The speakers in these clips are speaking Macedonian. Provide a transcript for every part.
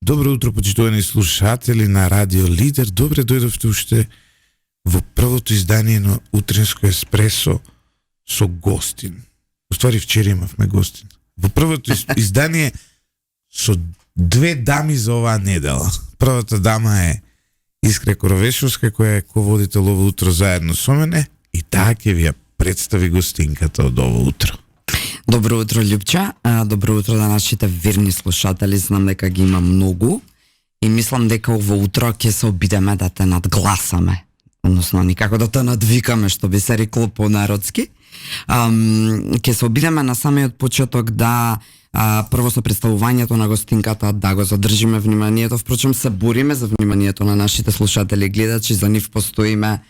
Добро утро, почитувани слушатели на Радио Лидер. Добре дојдовте уште во првото издание на Утринско еспресо со гостин. Уствари вчера имавме гостин. Во првото издание со две дами за оваа недела. Првата дама е Искра Коровешовска, која е ководител ово утро заедно со мене, и таа ќе ви ја представи гостинката од ово утро. Добро утро, Љупча. Добро утро на нашите верни слушатели. Знам дека ги има многу и мислам дека ово утро ќе се обидеме да те надгласаме. Односно, никако да те надвикаме, што би се рекло по-народски. Ќе се обидеме на самиот почеток да прво со представувањето на гостинката да го задржиме вниманието. Впрочем, се бориме за вниманието на нашите слушатели и гледачи. За нив постоиме,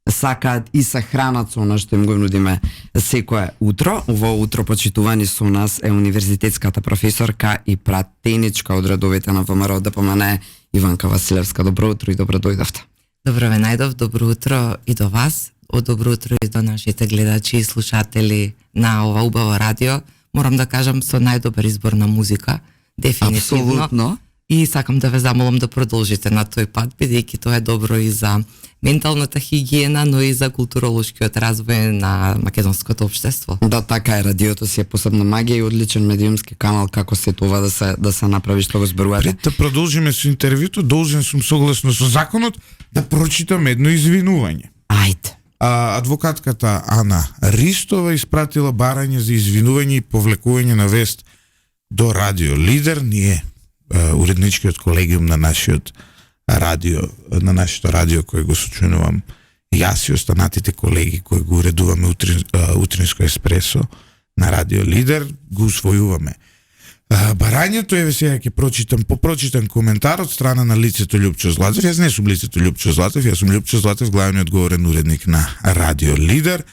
сакаат и се хранат со она што им го нудиме секое утро. Ово утро почитувани со нас е универзитетската професорка и пратеничка од редовите на ВМРО ДПМН Иванка Василевска. Добро утро и добро дојдовте. Добро ве најдов, добро утро и до вас, добро утро и до нашите гледачи и слушатели на ова убаво радио. Морам да кажам со најдобар избор на музика, дефинитивно. Апсолутно. И сакам да ве замолам да продолжите на тој пат, бидејќи тоа е добро и за менталната хигиена, но и за културолошкиот развој на македонското општество. Да, така е, радиото си е посебна магија и одличен медиумски канал како се това да се направи што го зборувате. Пред да продолжиме со интервјуто, должен сум согласно со законот да прочитам едно извинување. Ајде. Адвокатката Ана Ристова испратила барање за извинување и повлекување на вест до Радио Лидер. Ние, уредничкиот колегиум на нашето радио кој го сочинувам јас и останатите колеги кои го уредуваме Утринско еспресо на Радио Лидер, го усвојуваме барањето. Еве сега ќе прочитам коментар од страна на лицето Љупчо Златев. Јас не сум лицето Љупчо Златев, јас сум Љупчо Златев, главниот говорен уредник на Радио Лидер,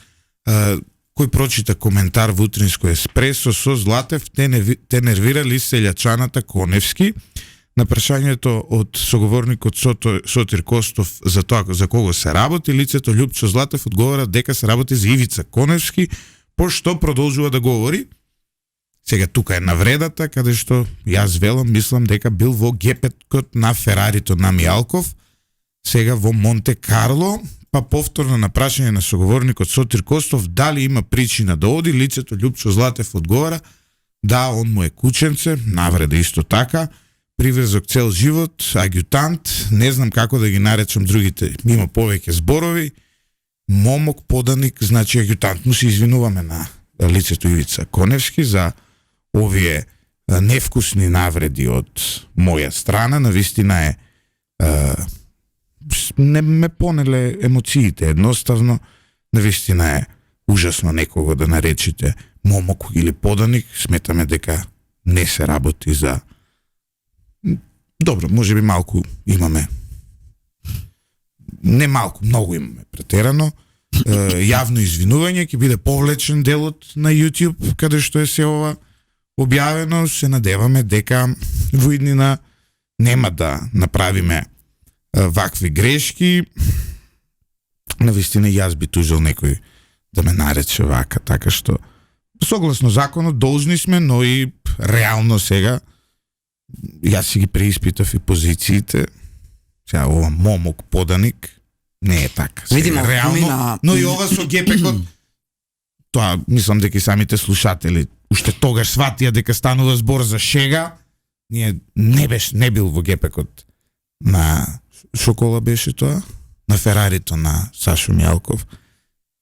кој прочита коментар во Утринско еспресо со Златев: те нервира ли селјачаната Коневски? На прашањето од соговорникот Сотир Костов за тоа за кого се работи, лицето Љупчо Златев одговора дека се работи за Ивица Коневски, пошто продолжува да говори. Сега тука е навредата, каде што јас мислам дека бил во гепекот на Ферарито на Мијалков, сега во Монте Карло. Па повторно на прашање на соговорникот Сотир Костов дали има причина да оди, лицето Љупчо Златев одговора да, он му е кученце, навреда исто така, приврзок цел живот, аѓутант, не знам како да ги наречам другите, има повеќе зборови, момок, поданик, значи аѓутант. Му се извинуваме на лицето Ивица Коневски за овие невкусни навреди од моја страна. Навистина е не ме понеле емоциите, едноставно. Навистина е ужасно некого да наречите момок или поданик. Сметаме дека не се работи за... Добро, може би малку имаме. Не малку, многу имаме претерано. Јавно извинување, ќе биде повлечен делот на YouTube, каде што е се ова објавено. Се надеваме дека во иднина нема да направиме вакви грешки. Навистина јас би тужил некој да ме нарече вака, така што согласно законот должни сме, но и реално сега јас си ги преиспитав и позициите. Сега ова момок поданик не е така. Видимо, реално, но и ова со гепекот, тоа мислам дека и самите слушатели уште тогаш сватија дека станува збор за шега. Ние не бил во гепекот на шокола беше тоа, на Ферарито на Сашо Мијалков.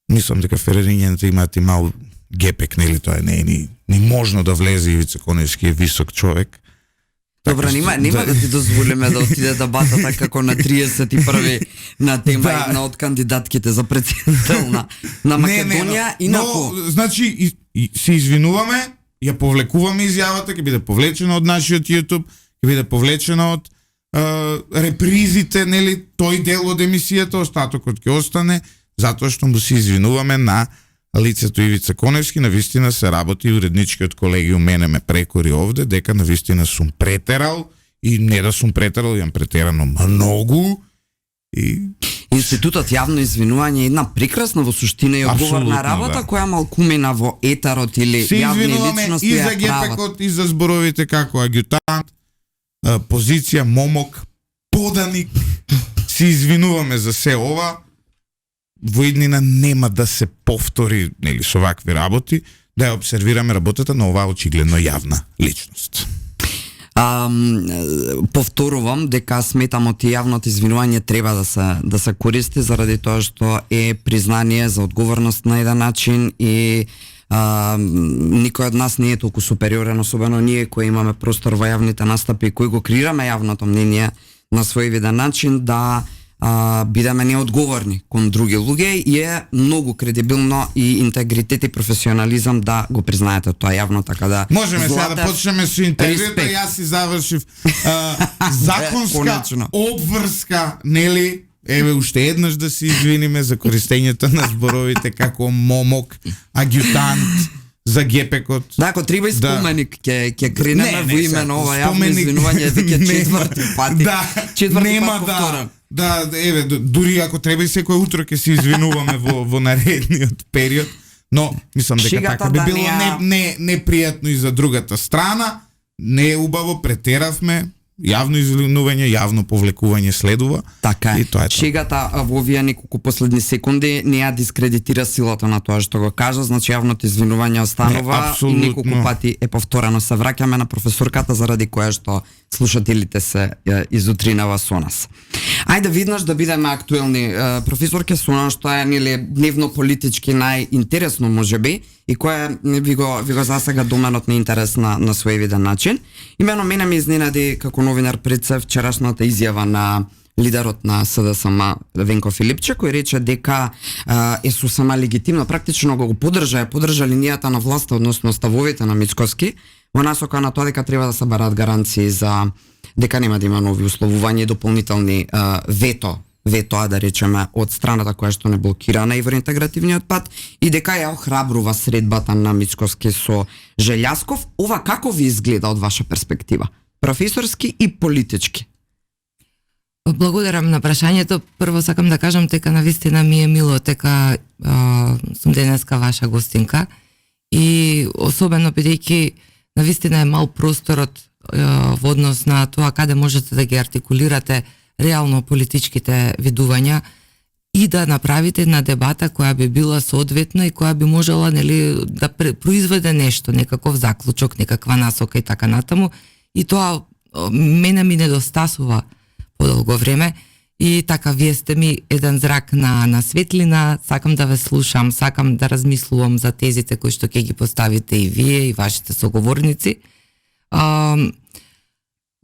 Мислам дека ферарињаните имаат и мал гепек, нели, тоа не е ни можно да влезе. Ивица Коневски е висок човек. Добро, нема да ти дозволиме да отиде дебатата како на 31 на тема една од кандидатките за претседател на Македонија. Но, значи, и се извинуваме, ја повлекуваме изјавата, ќе биде повлечена од нашиот YouTube, ќе биде повлечена од репризите, нели, тој дел од емисијата, остатокот ќе остане, затоа што му се извинуваме на лицето Ивица Коневски. Навистина се работи, уредничкиот колегиум мене ме прекори овде, дека навистина сум претерал, и не да сум претерал, јам претерано многу. Институтот јавно извинување е една прекрасна во суштина и одговорна работа, која малку мина во етерот или јавни личности. И за гепекот, и за зборовите како аѓутант, позиција, момок, поданик, се извинуваме за се ова, во иднина нема да се повтори, нели, со вакви работи, да ја обсервираме работата на оваа очигледно јавна личност. Повторувам дека сметам од јавното извинување треба да се користи заради тоа што е признание за одговорност на еден начин и никој од нас не е толку супериорен, особено ние кои имаме простор во јавните настапи, кои го креираме јавното мнение на свој виден начин, да бидеме неодговорни кон други луѓе и е многу кредибилно и интегритет и професионализам да го признаете тоа јавно, така да можеме сега да почнеме со интервјуто. Јас си завршив законска обврска, нели? Еве уште еднаш да се извиниме за користењето на зборовите како момок, аѓутант за ГПК-от. Да, ако треба и споменик, ќе кренеме во име на ова јавно извинување веќе четврти пати. Четврти пат повторен. Да, еве, дури ако треба и секој утро ќе се извинуваме во наредниот период, но мислам дека така би било непријатно и за другата страна. Не е убаво, претеравме. Јавно извинување, јавно повлекување следува. Така е. Шегата во овие неколку последни секунди не ја дискредитира силата на тоа што го кажа, значи јавното извинување останува и неколку пати е повторено. Се враќаме на професорката заради која што слушателите се изутринава со нас. Ајде виднаш да бидеме актуелни. Професорке, со она што е нели дневно политички најинтересно можеби и која ви го засега доменот на интерес на свој виден начин. Имено мене ме изненади како новинар пред се вчерашната изјава на лидерот на СДСМ Венко Филипче, кој рече дека е сосема легитимно, практично го поддржа линијата на власта, односно ставовите на Мицкоски, во насока на тоа дека треба да се бараат гаранции за дека нема да има нови условувања и дополнителни ветоа, да речеме, од страната која што не блокира на евроинтегративниот пат и дека ја охрабрува средбата на Мицкоски со Желјасков. Ова како ви изгледа од ваша перспектива? Професорски и политички. Благодарам на прашањето. Прво сакам да кажам дека навистина ми е мило дека сум денеска ваша гостинка и особено бидејќи навистина е мал просторот во однос на тоа каде можете да ги артикулирате реално политичките видувања и да направите една дебата која би била соодветна и која би можела, нели, да произведе нешто, некаков заклучок, некаква насока и така натаму. И тоа мене ми недостасува подолго време и така вие сте ми еден зрак на светлина, сакам да ве слушам, сакам да размислувам за тезите кои што ќе ги поставите и вие и вашите соговорници.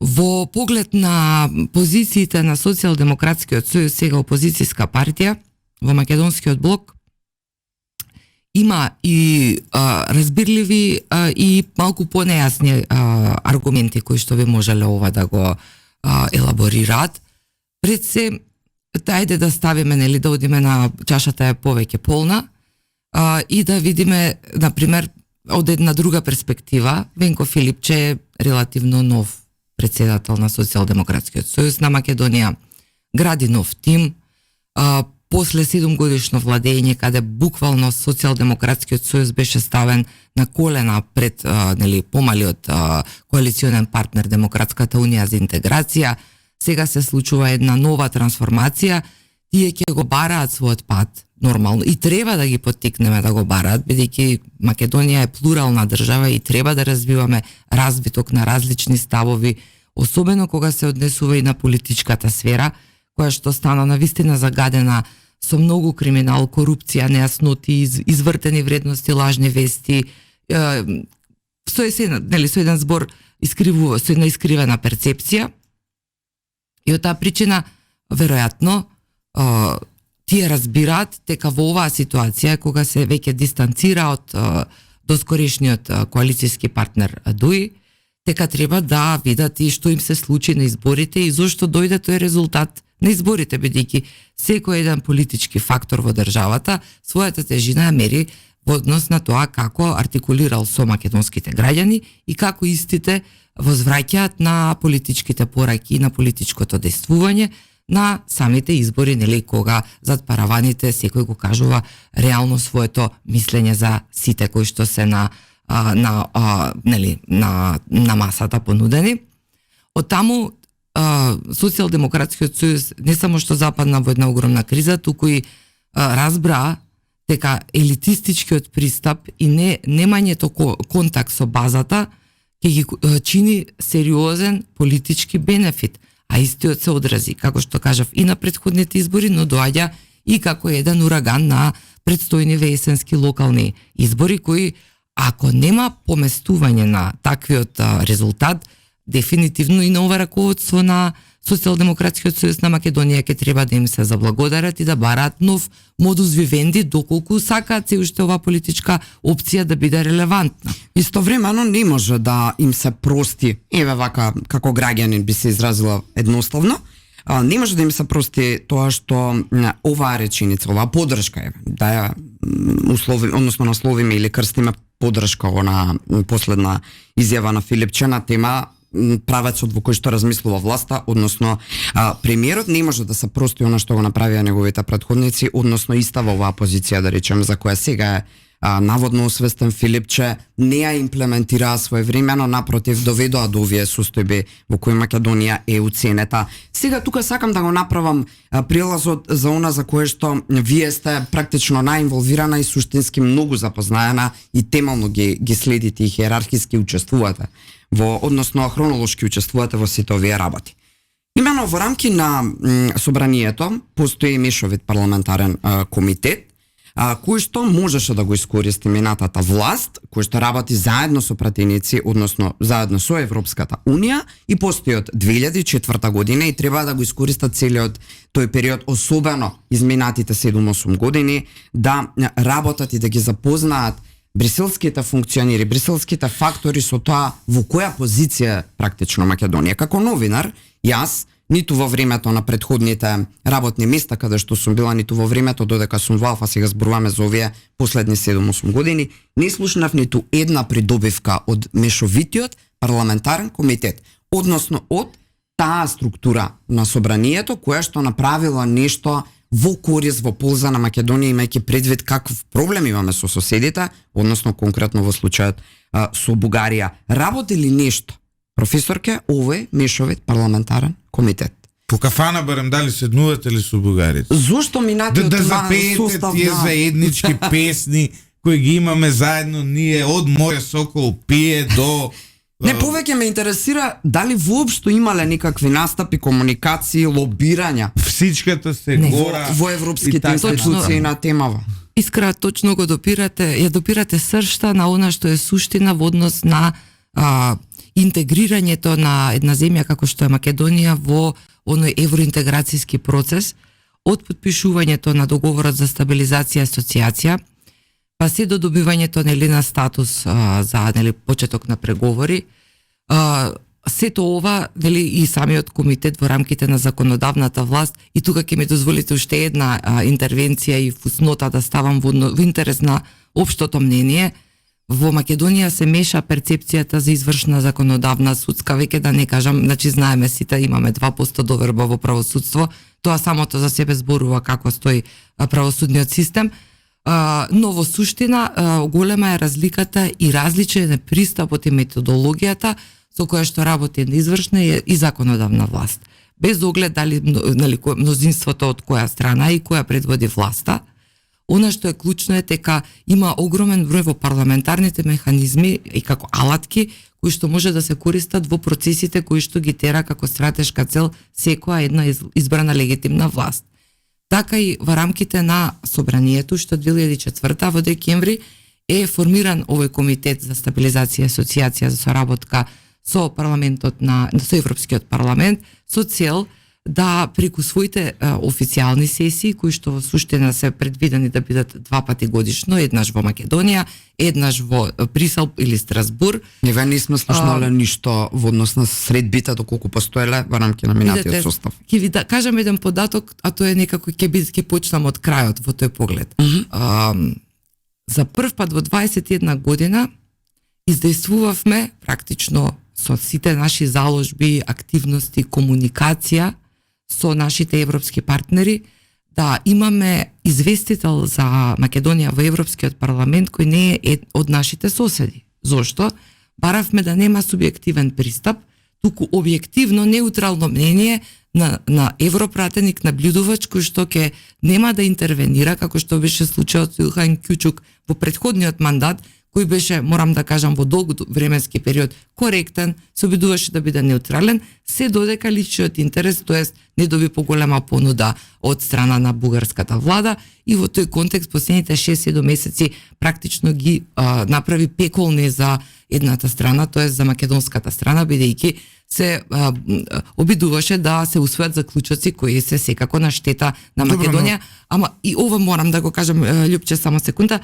Во поглед на позициите на Социјалдемократскиот сојуз, сега опозицијска партија, во Македонскиот блок, има и разбирливи и малку понејасни аргументи кои што би можеле ова да го елаборираат. Пред се, тајде да ставиме, нели, да одиме на чашата е повеќе полна и да видиме, например, од една друга перспектива. Венко Филипче е релативно нов председател на Социјалдемократскиот сојуз на Македонија. Гради нов тим, после 7 годишно владење, каде буквално Социјалдемократскиот сојуз беше ставен на колена пред нели, помалиот коалиционен партнер Демократската унија за интеграција, сега се случува една нова трансформација, тие ќе го бараат својот пат, нормално, и треба да ги поттикнеме да го бараат, бидејќи Македонија е плурална држава и треба да развиваме развиток на различни ставови, особено кога се однесува и на политичката сфера, која што стана навистина загадена со многу криминал, корупција, нејасноти, извртени вредности, лажни вести, со еден збор искривува, со една искривена перцепција. И од таа причина, веројатно, тие разбираат дека во оваа ситуација, кога се веќе дистанцира од доскорешниот коалицијски партнер ДУИ, дека треба да видат и што им се случи на изборите и зошто дојде тој резултат на изборите, бидејќи секој еден политички фактор во државата својата тежина мери во однос на тоа како артикулирал со македонските граѓани и како истите возвраќаат на политичките пораки и на политичкото действување на самите избори, нели, кога зад параваните секој го кажува реално своето мислење за сите кои што се на масата понудени. Од таму Социјалдемократскиот сојуз не само што западна во една огромна криза, туку и разбра дека елитистичкиот пристап и немањето контакт со базата ќе ги чини сериозен политички бенефит, а истиот се одрази, како што кажав, и на претходните избори, но доаѓа и како еден ураган на предстојниве есенски локални избори, кои, ако нема поместување на таквиот резултат, дефинитивно и на ова раководство на Социјалдемократскиот сојуз на Македонија ќе треба да им се заблагодарат и да бараат нов модус вивенди доколку сакаат се уште оваа политичка опција да биде релевантна. Истовремено не може да им се прости, еве вака како граѓанин би се изразила едноставно, не може да им се прости тоа што оваа реченица, оваа подршка е, да ја насловиме или крстиме подршка на последна изјава на Филипче на тема правецот во кој што размислува власта, односно премиерот не може да се прости она што го направија неговите претходници, односно истава оваа позиција, да речем, за која сега е наводно освестен Филипче, не ја имплементираа своевремено, напротив, доведоа до овие состојби во кои Македонија е уценета. Сега тука сакам да го направам прилазот за она за кое што вие сте практично наинволвирана и суштински многу запознаена и темално ги следите и хиерархиски учествувате односно хронолошки учествувате во сите овие работи. Имено во рамки на собранието постои мешовит парламентарен комитет, кој што можеше да го искористи минатата власт, кој што работи заедно со пратеници, односно заедно со Европската Унија и постои од 2004 година и треба да го искористат целиот тој период, особено изминатите 7-8 години, да работат и да ги запознаат бриселските функционери, бриселските фактори со тоа во која позиција практично Македонија. Како новинар, јас ниту во времето на претходните работни места каде што сум била, ниту во времето додека сум во Алфа, сега зборуваме за овие последни 7-8 години, не слушнав ниту една придобивка од мешовитиот парламентарен комитет, односно од таа структура на собранието која што направила нешто во корис, во полза на Македонија, имајќи предвид каков проблем имаме со соседите, односно конкретно во случајот со Бугарија. Работи ли нешто, професорке, овој мешовит парламентарен комитет? По кафана барем дали седнувате ли со бугарите? Зошто минатиот да запеете тие заеднички песни кои ги имаме заедно ние од Море Сокол пие до... Не, повеќе ме интересира дали воопшто имале никакви настапи, комуникации, лобирања. Всичката се гора во европските институции на темава. Искра, точно го допирате сршта на она што е суштина во однос на интегрирањето на една земја како што е Македонија во оној евроинтеграцијски процес, од потпишувањето на договорот за стабилизација и асоциација, па се до добивањето на статус за почеток на преговори. Сето ова и самиот комитет во рамките на законодавната власт, и тука ќе ми дозволите уште една интервенција и фуснота да ставам во интерес на општото мнение. Во Македонија се меша перцепцијата за извршна, законодавна, судска, веќе да не кажам, значи знаеме сите, имаме 2% доверба во правосудство, тоа самото за себе зборува како стои правосудниот систем. Но во суштина голема е разликата и различен е пристапот и методологијата со која што работи на извршна и законодавна власт. Без оглед дали мнозинството од која страна и која предводи власта, она што е клучно е дека има огромен број во парламентарните механизми и како алатки кои што може да се користат во процесите кои што ги тера како стратешка цел секоја една избрана легитимна власт. Така и во рамките на собранието што 2004 во декември е формиран овој комитет за стабилизација и асоциација за соработка со парламентот со Европскиот парламент со цел да преку своите официјални сесии кои што во суштина се предвидени да бидат 2 пати годишно, еднаш во Македонија, еднаш во Брисел или Страсбур. Еве не сме слушнале ништо во однос на средбите доколку постоеле во рамки на минатиот состав. Ќе ви кажам еден податок, а тоа е некако ќе почнам од крајот во тој поглед. За прв пат во 21 година издействувавме практично со сите наши заложби, активности, комуникација со нашите европски партнери, да имаме известител за Македонија во Европскиот парламент кој не е од нашите соседи. Зошто? Баравме да нема субјективен пристап, туку објективно, неутрално мнение на европратеник, наблюдувач, кој што ќе нема да интервенира, како што беше случајот со Илхан Кјучук во претходниот мандат, кој беше, морам да кажам, во долг временски период коректен, се обидуваше да биде неутрален, се додека личниот интерес, тоест не доби поголема понуда од страна на бугарската влада, и во тој контекст последните 6-7 месеци практично ги направи пеколни за едната страна, тоест за македонската страна, бидејќи се обидуваше да се усвојат заклучоци кои се секако на штета на Македонија. Ама и ова морам да го кажам, Љупче, само секунда,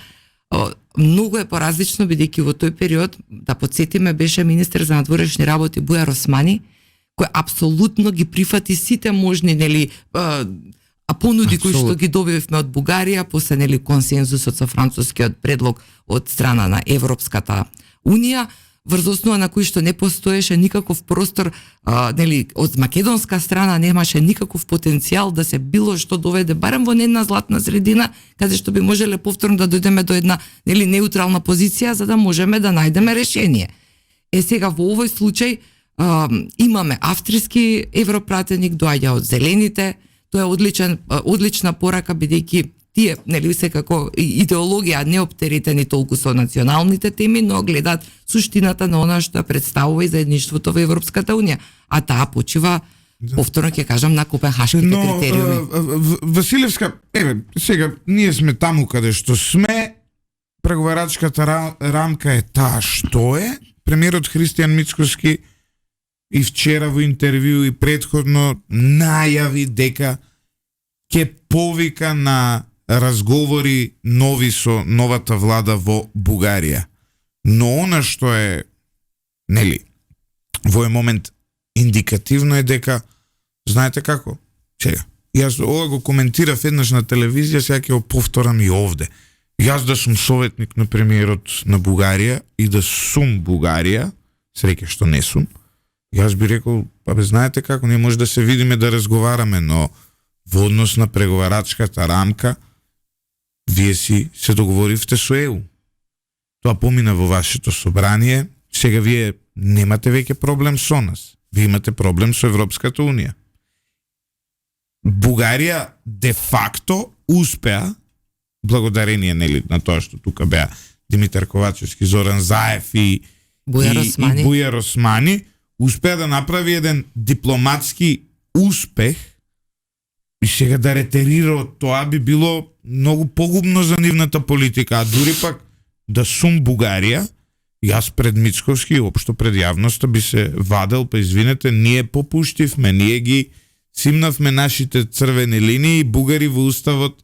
многу е поразлично, бидејќи во тој период, да подсетиме, беше министер за надворешни работи Бујар Османи, кој апсолутно ги прифати сите можни, нели, понуди кои што ги добивме од Бугарија, после, нели, консензусот со францускиот предлог од страна на Европската Унија, врз основа на кој што не постоеше никаков простор, нели, од македонска страна немаше никаков потенцијал да се било што доведе барем во една златна средина, каде што би можеле повторно да дојдеме до една, нели, неутрална позиција за да можеме да најдеме решение. Сега во овој случај имаме австријски европратеник, доаѓа од зелените, тоа е одлична порака, бидејќи тие, нели, секако идеологија не оптеретени толку со националните теми, но гледаат суштината на она што представува и заедништвото во Европската Унија, а таа почива, повторно ќе кажам, на копенхашките критериуми. Василевска, сега ние сме таму каде што сме, преговарачката рамка е таа што е. Премиерот Христијан Мицкоски и вчера во интервју и претходно најави дека ќе повика на разговори нови со новата влада во Бугарија. Но она што е, нели, во овој момент индикативно е дека, знаете како? Чега, јас ова го коментирав еднаш на телевизија, сега ќе го повторам и овде. Јас да сум советник на премиерот на Бугарија и да сум Бугарија, среќа што не сум, јас би рекол, знаете како, не може да се видиме да разговараме, но во однос на преговарачката рамка, вие си се договоривте со ЕУ. Тоа помина во вашето собрание, сега вие немате веќе проблем со нас. Вие имате проблем со Европската Унија. Бугарија де факто успеа, благодарение, нели, на тоа што тука беа Димитар Ковачевски, Зоран Заев и Бујар Османи, успеа да направи еден дипломатски успех. И сега да ретерира од тоа би било многу погубно за нивната политика, а дури пак да сум Бугарија, јас пред Мицковски и општо пред јавноста би се вадел, па извинете, ние попуштивме, ние ги симнавме нашите црвени линии и бугари во уставот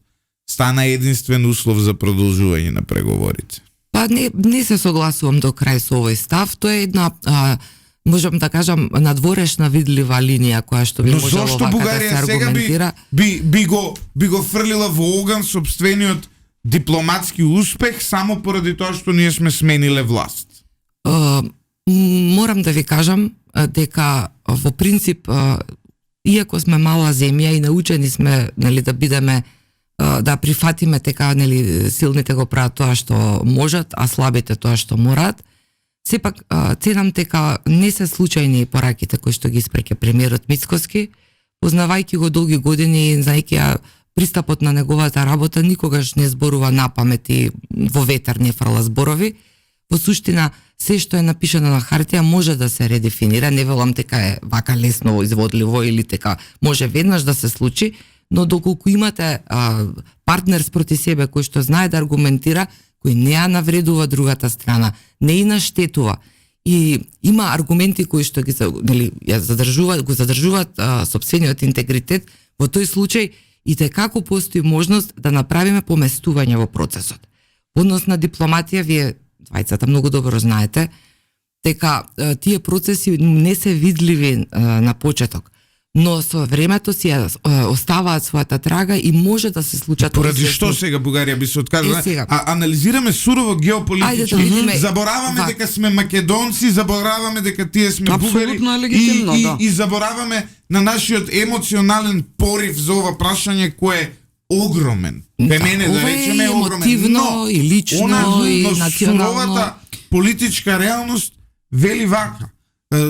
стана единствен услов за продолжување на преговорите. Па не се согласувам до крај со овој став, тоа е една можам да кажам надворешна видлива линија која што би можело вака да се аргументира. Би го фрлила во оган сопствениот дипломатски успех само поради тоа што ние сме смениле власт. Морам да ви кажам дека во принцип иако сме мала земја и научени сме, нели, да бидеме да прифатиме дека, нели, силните го прават тоа што можат, а слабите тоа што мораат. Сепак, ценам дека не се случајни пораките кои што ги испреќа премиерот Мицкоски, познавајќи го долги години и знајќи пристапот на неговата работа, никогаш не зборува напамет и во ветер не фрла зборови. Во суштина, се што е напишано на хартија може да се редефинира, не велам дека е вака лесно изводливо или дека може веднаш да се случи, но доколку имате партнер спроти себе кој што знае да аргументира, кој не ја навредува другата страна, не и наштетува и има аргументи кои што ги, нели, го задржуваат сопствениот интегритет, во тој случај и како постои можност да направиме поместување во процесот. Во однос на дипломатија, вие двајцата многу добро знаете дека тие процеси не се видливи на почеток, но со времето си оставаат својата трага и може да се случат. Поради што сега Бугарија би се откажала? Анализираме сурово геополитички, забораваме дека сме македонци, забораваме дека тие сме бугари и забораваме на нашиот емоционален порив за ова прашање кој е огромен. Пе мене да речеме е огромен, но и лично и национално. Суровата политичка реалност вели вака.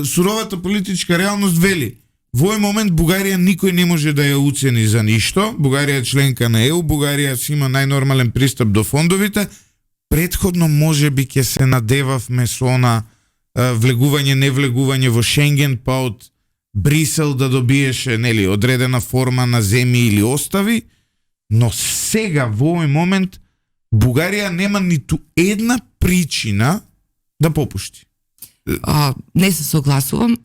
суровата политичка реалност вели во овој момент Бугарија никој не може да ја уцени за ништо. Бугарија е членка на ЕУ, Бугарија си има најнормален пристап до фондовите. Претходно можеби ќе се надевавме со она влегување, не влегување во Шенген, па од Брисел да добиеше, нели, одредена форма на земји или остави, но сега во овој момент Бугарија нема ниту една причина да попушти. Не се согласувам.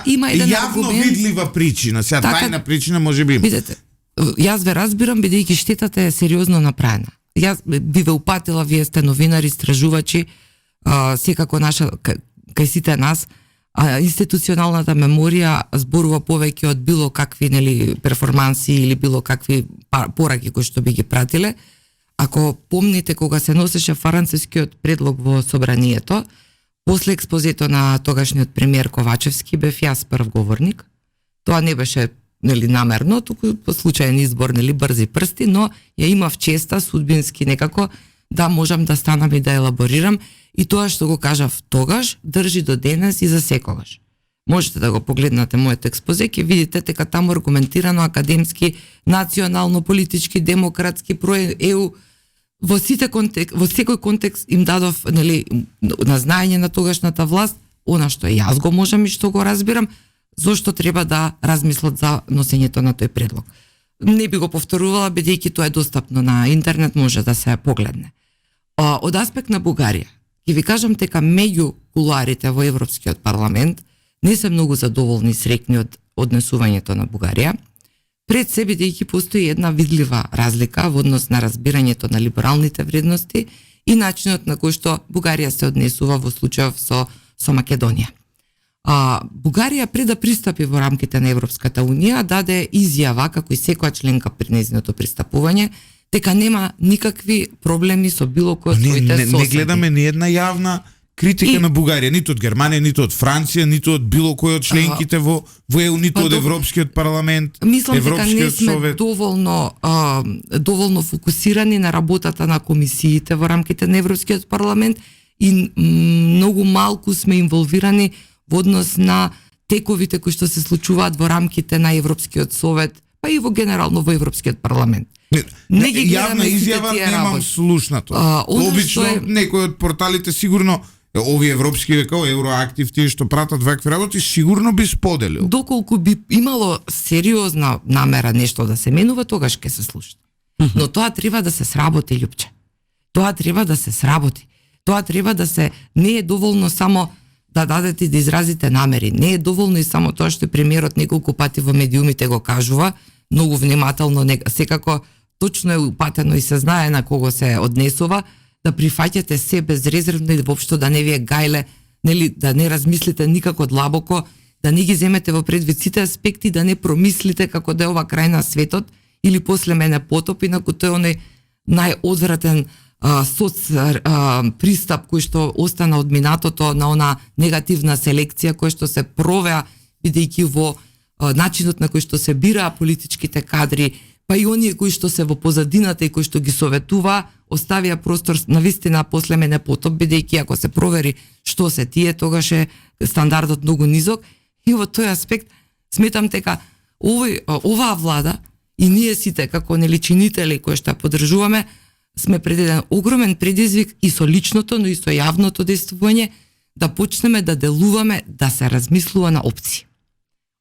Има еден јавно аргумент, видлива причина, сега така, тајна причина може би има. Видете, јас ве разбирам бидејќи штетата е сериозно направена. Јас би ве упатила, вие сте новинари, истражувачи, секако наша кај сите нас, институционалната меморија зборува повеќе од било какви, нели, перформанси или било какви пораки кои што би ги пратиле. Ако помните кога се носеше францускиот предлог во собранието, после експозето на тогашниот премиер Ковачевски бев јас прв говорник. Тоа не беше, нели, намерно, туку по случаен избор, нели, брзи прсти, но ја имав честа судбински некако да можам да станам и да елаборирам, и тоа што го кажав тогаш држи до денес и за секогаш. Можете да го погледнате мојот експозе, ќе видите дека таму аргументирано, академски, национално, политички, демократски, про ЕУ, во секој контекст им дадов, нели, на знаење на тогашната власт она што јас го можам и што го разбирам, зошто треба да размислат за носењето на тој предлог. Не би го повторувала, бидејќи тоа е достапно на интернет, може да се погледне. Од аспект на Бугарија, ќе ви кажам дека меѓу кулуарите во Европскиот парламент не се многу задоволни и среќни од однесувањето на Бугарија. Пред се бидејќи постои една видлива разлика во однос на разбирањето на либералните вредности и начинот на кој што Бугарија се однесува во случајов со Македонија. Бугарија пред да пристапи во рамките на Европската унија даде изјава како и секоја членка при нејзиното пристапување дека нема никакви проблеми со било кој од своите соседи. Не гледаме ни една јавна критика на Бугарија, ниту од Германија, ниту од Франција, ниту од било кој од членките во ЕУ, ниту од Европскиот парламент, Европскиот совет. Доволно фокусирани на работата на комисиите во рамките на Европскиот парламент и многу малку сме инволвирани во однос на тековите кои што се случуваат во рамките на Европскиот совет, па и во генерално во Европскиот парламент. Не ги јавна изјава немам слушнато. Обично некој од порталите сигурно овие европски векао, Евроактив, тие што пратат вакви работи, сигурно би споделил. Доколку би имало сериозна намера нешто да се менува, тогаш ќе се слуша. Но тоа треба да се сработи, Љупче. Тоа треба да се сработи. Тоа треба да се... Не е доволно само да дадете да изразите намери. Не е доволно и само тоа што премиерот неколку пати во медиумите го кажува, многу внимателно, секако точно е упатено и се знае на кого се однесува, да прифаќате се безрезервно и воопшто да не ви е гајле, нели, да не размислите никако длабоко, да не ги земете во предвид сите аспекти, да не промислите како да е ова крај на светот или после мене потоп, инаку тој е оној најодвратен пристап кој што остана од минатото на она негативна селекција која што се провеа бидејќи во начинот на кој што се бираа политичките кадри, па и оние кои што се во позадината и кои што ги советуваа, оставија простор на вистина после мене потоп, бидејќи ако се провери што се тие, тогаш е стандардот многу низок. И во тој аспект сметам дека оваа влада и ние сите како нели чинители кои што ја поддржуваме, сме пред еден огромен предизвик и со личното, но и со јавното действување, да почнеме да делуваме, да се размислува на опции.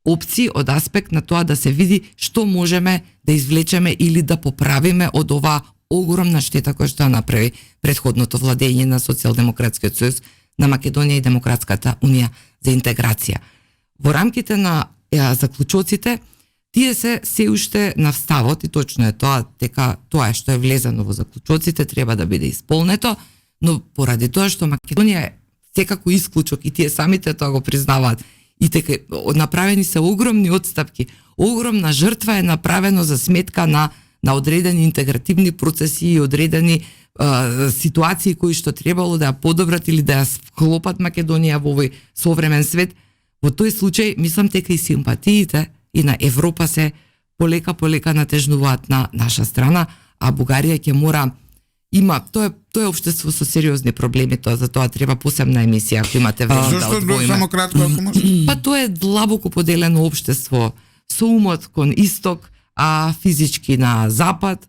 Опции од аспект на тоа да се види што можеме да извлечеме или да поправиме од оваа огромна штета која што направи претходното владење на Социјалдемократскиот сојуз на Македонија и Демократската унија за интеграција. Во рамките на заклучоците, тие се уште на вставот и точно е тоа, дека тоа што е влезено во заклучоците треба да биде исполнето, но поради тоа што Македонија е секако исклучок и тие самите тоа го признаваат, и дека направени се огромни отстапки, огромна жртва е направено за сметка на одредени интегративни процеси и одредени ситуации кои што требало да ја подобрат или да ја склопат Македонија во овој современ свет. Во тој случај мислам дека и симпатиите и на Европа се полека натежнуваат на наша страна, а Бугарија ќе мора тоа е општество со сериозни проблеми, за тоа треба посебна емисија ако имате време да Зошто одвоиме. само кратко ако може? Па тоа е длабоко поделено општество со умот кон исток, а физички на запад,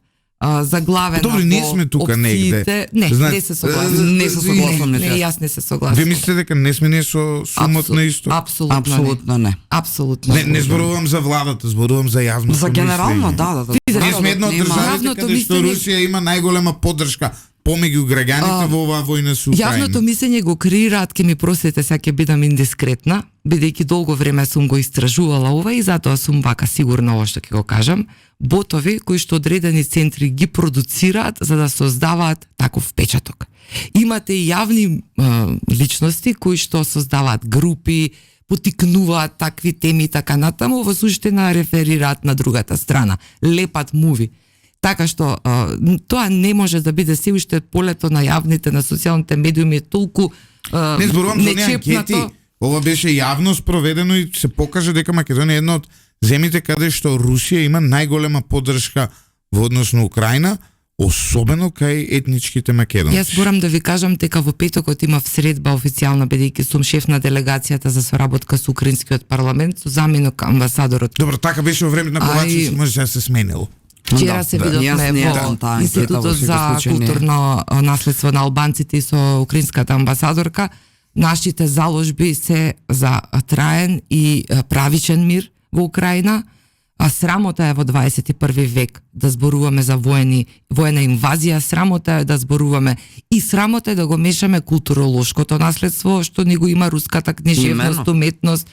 заглавено Добро, не сме тука опциите. негде. Не се согласам. не се согласам, Не, не. јас не се согласам. Ви мислите дека не сме со умот на исто? Апсолутно не. Апсолутно. Не зборувам за владата, зборувам за јавното За генерално, мислење. да. Ние сме една од државите Јавното каде што мислење- Русија има најголема поддршка помеѓу граѓаните во оваа војна со Украина. Јавното мислење го креираат, ке ми простите, сега ќе бидам индискретна, бидејќи долго време сум го истражувала ова и затоа сум вака сигурна ова што ќе го кажам. Ботови кои што одредени центри ги продуцираат за да создаваат таков впечаток. Имате и јавни личности кои што создаваат групи, потикнуваат такви теми и така натаму, во суштина реферираат на другата страна, лепат муви. Така што тоа не може да биде се уште полето на јавните, на социјалните медиуми е толку Не зборувам за оние нечепнато. анкети. Ова беше јавно спроведено и се покажа дека Македонија е една од земите каде што Русија има најголема поддршка во однос на Украина, особено кај етничките македонци. Јас морам да ви кажам дека во петокот имав средба официјална, бидејќи сум шеф на делегацијата за соработка со украинскиот парламент, со заменок амбасадорот. Добро, така беше во времето на Ковачевски, може да се сменило. Вчера се видовме Јас не во едам таа анкета, Институтот во секој за случај не. културно наследство на албанците и со украинската амбасадорка. Нашите заложби се за траен и правичен мир во Украина, а срамота е во 21 век да зборуваме за воена инвазија, срамота е да зборуваме и срамота е да го мешаме културолошкото наследство што ни го има руската книжевност, Именно. уметност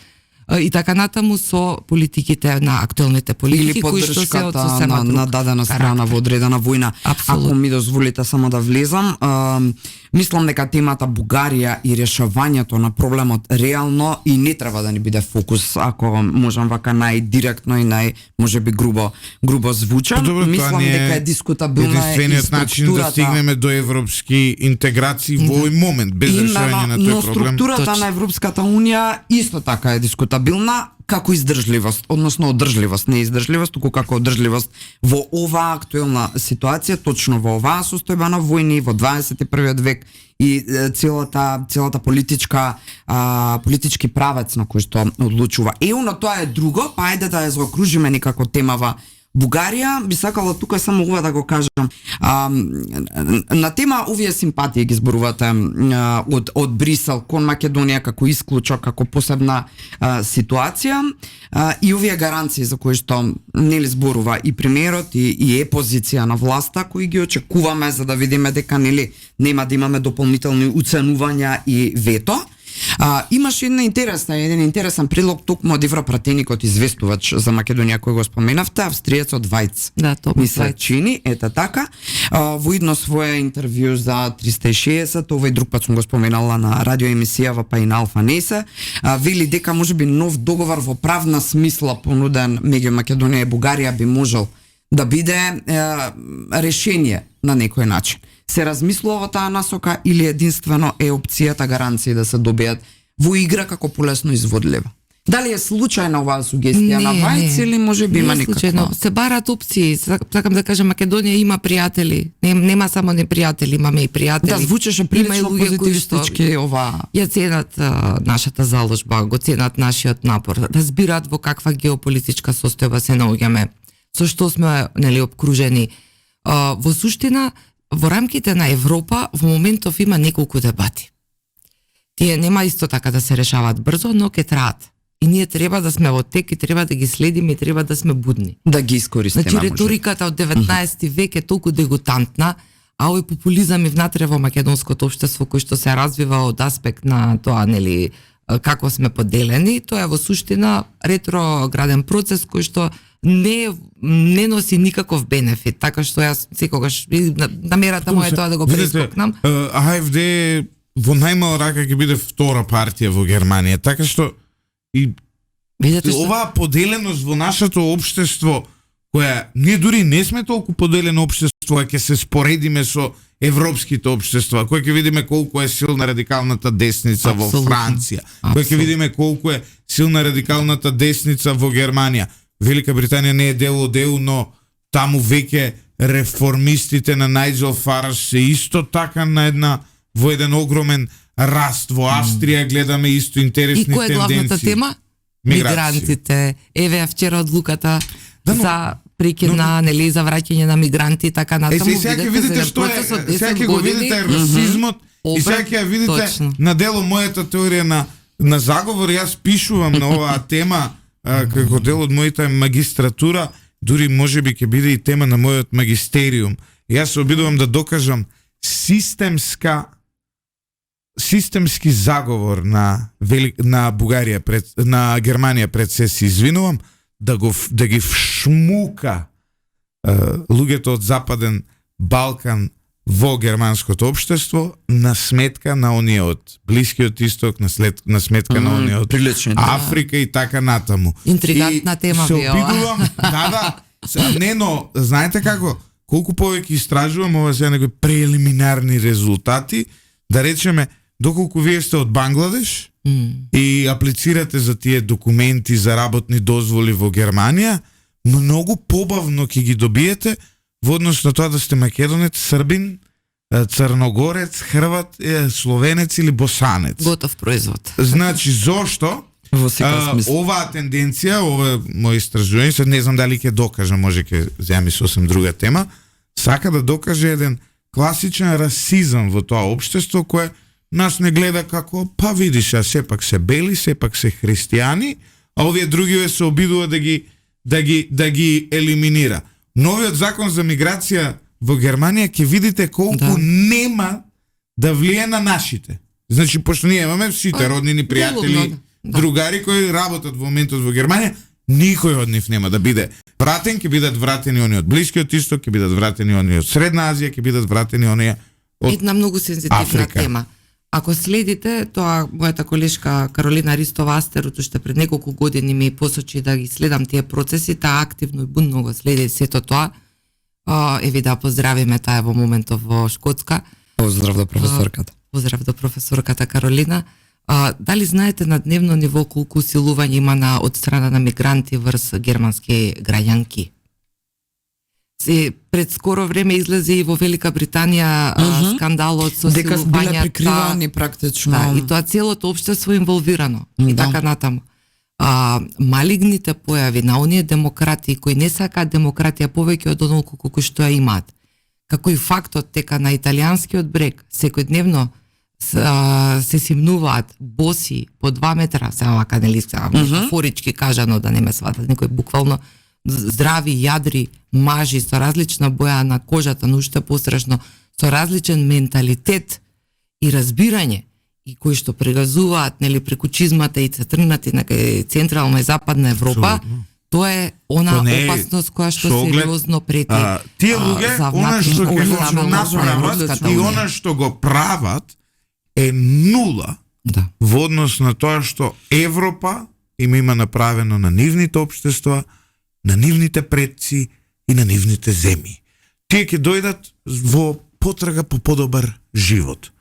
и така натаму со политиките на актуелните политики Или кои што се од поддршката сосема друг на дадена страна карактер. во одредена војна. Апсолутно. Ако ми дозволите само да влезам, мислам дека темата Бугарија и решавањето на проблемот реално и не треба да ни биде фокус, ако можам вака најдиректно и можеби грубо звучам. Па добро, тоа Мислам не дека е дискутабилна и единствениот начин да структурата. стигнеме до европски интеграции во овој момент, без решавање на но тој проблем. структурата Точно. на Европската Унија исто така е дискутабилна како издржливост, односно одржливост, не издржливост, туку како одржливост во оваа актуелна ситуација, точно во оваа состојба на војни во 21 век и целата политички правец на кој што одлучува. Но тоа е друго, па ајде да ја заокружиме некако темава Бугарија. Би сакала тука само ова да го кажам. На тема овие симпатии ги зборувате од Брисел кон Македонија како исклучок, како посебна ситуација и овие гаранции за кои што нели зборува и премиерот и е позиција на власта кои ги очекуваме за да видиме дека нели нема да имаме дополнителни уценувања и вето. Имаше еден интересен предлог токму од европратеникот известувач за Македонија кој го споменавте, австриецот Вајц. Да, тоа ми се чини, ета така. Во едно свое интервју за 360, овој друг пат сум го споменала на радио емисијава па и на Алфа Несе, вели дека можеби нов договор во правна смисла понуден меѓу Македонија и Бугарија би можел да биде решение на некој начин. Се размислува во таа насока или единствено е опцијата гаранции да се добијат во игра како полесно изводлива? Дали е случајна оваа сугестија на Вајц или може би има случајно. Се барат опции. Сакам да кажам, Македонија има пријатели. Нема само непријатели, имаме и пријатели. Да, звучеше прилично позитивистички ова. Ја ценат нашата заложба, го ценат нашиот напор. Разбираат во каква геополитичка состојба се наоѓаме. Со што сме нели обкружени. Во суштина, во рамките на Европа во моментов има неколку дебати. Тие нема исто така да се решаваат брзо, но ќе траат. И ние треба да сме во тек и треба да ги следиме и треба да сме будни. Да ги искористиме. Значи реториката од 19 век е толку дегутантна, а овој популизам и внатре во македонското општество кој што се развива од аспект на тоа, нели, како сме поделени, тоа е во суштина ретрограден процес кој што не носи никаков бенефит, така што јас секогаш намерата моја е тоа да го прескокнам. АФД во најмал рака ќе биде втора партија во Германија, така што и видете што оваа поделеност во нашето општество, која ние дури не сме толку поделено општество, а ќе се споредиме со европските општества, кој ќе видиме колку е силна радикалната десница во Франција, кој ќе видиме колку е силна радикалната десница во Германија. Велика Британија не е дел од ЕУ, но таму веќе реформистите на Најджел Фараш се исто така во еден огромен раст. Во Австрија гледаме исто интересни тенденции. И која е главната тема? Мигрантите. Еве вчера одлуката за прекина, нели, за враќање на мигранти и така натаму. Сега ќе видите што е, сега ќе го видите расизмот и сега ќе видите на дело мојата теорија на заговор. Јас пишувам на оваа тема како дел од мојата магистратура, дури можеби ќе биде и тема на мојот магистериум. Јас се обидувам да докажам системски заговор на Бугарија на Германија пред се извинувам, да ги вшмука луѓето од Западен Балкан во германското општество на сметка на оние од Блискиот Исток, на сметка на оние од Африка и така натаму. Интригантна тема се би ова. обидувам, не, но знаете како, колку повеќе истражувам ова се некои прелиминарни резултати, да речеме, доколку вие сте од Бангладеш и аплицирате за тие документи за работни дозволи во Германија, многу побавно ќе ги добиете во однос на тоа да сте македонец, србин, црногорец, хрват, словенец или босанец. Готов производ. Значи, зошто оваа тенденција, ова мој истражување, се не знам дали ќе докажа, може ќе земи сосем друга тема, сака да докаже еден класичен расизам во тоа општество кое нас не гледа како, па видиш, а сепак се бели, сепак се христијани, а овие другиве се обидува да ги елиминира. Новиот закон за миграција во Германија ќе видите колку нема да влие на нашите. Значи, пошто ние имаме сите роднини, пријатели, другари кои работат во моментот во Германија, никој од нив нема да биде вратен, ќе бидат вратени они од Блискиот Исток, ќе бидат вратени они од Средна Азија, ќе бидат вратени оние од една многу сензитивна Африка. тема. Ако следите, тоа мојата колешка Каролина Ристова Астерот уште пред неколку години ми посочи да ги следам тие процеси, таа активно и будно го следи сето тоа. Еви да поздравиме таа во моментов во Шкотска. Поздрав до професорката. Поздрав до професорката Каролина. Дали знаете на дневно ниво колку силување има од страна на мигранти врз германски граѓанки? Пред скоро време излезе и во Велика Британија скандалот со дека биле силувањата, прикривани практично. и тоа целото општество инволвирано и така натаму. Малигните појави на оние демократи кои не сакаат демократија повеќе од онолку колку што ја имаат, како и фактот дека на италијанскиот брег секојдневно се симнуваат боси по 2 метра, сега вака нели метафорички кажано, да не ме сватат некој, буквално здрави јадри мажи со различна боја на кожата, но уште пострашно со различен менталитет и разбирање, и кои што прегазуваат нели преку чизмата и црнати на централна и западна Европа, тоа е она опасност која што сериозно прети. Тие луѓе, она што ќе го направат и она што го прават е нула во однос на тоа што Европа им има направено на нивните општества, на нивните предци и на нивните земји. Тие ќе дојдат во потрага по подобар живот.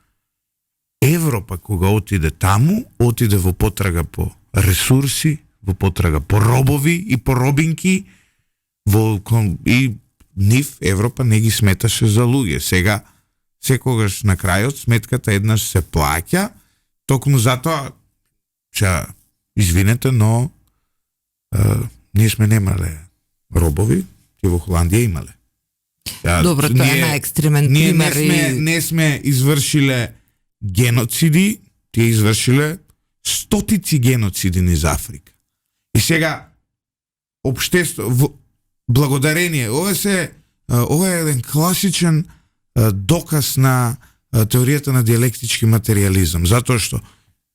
Европа кога отиде таму, отиде во потрага по ресурси, во потрага по робови и по робинки, и нив Европа не ги сметаше за луѓе. Сега секогаш на крајот сметката еднаш се плаќа, токму затоа, че извинете, но ние сме немале робови, тие во Холандија имале. Добро, тоа е најекстремен пример. Не сме извршиле геноциди, тие извршиле стотици геноциди низ Африка. И сега општество благодарение, ова е еден класичен доказ на теоријата на диалектички материализам, затоа што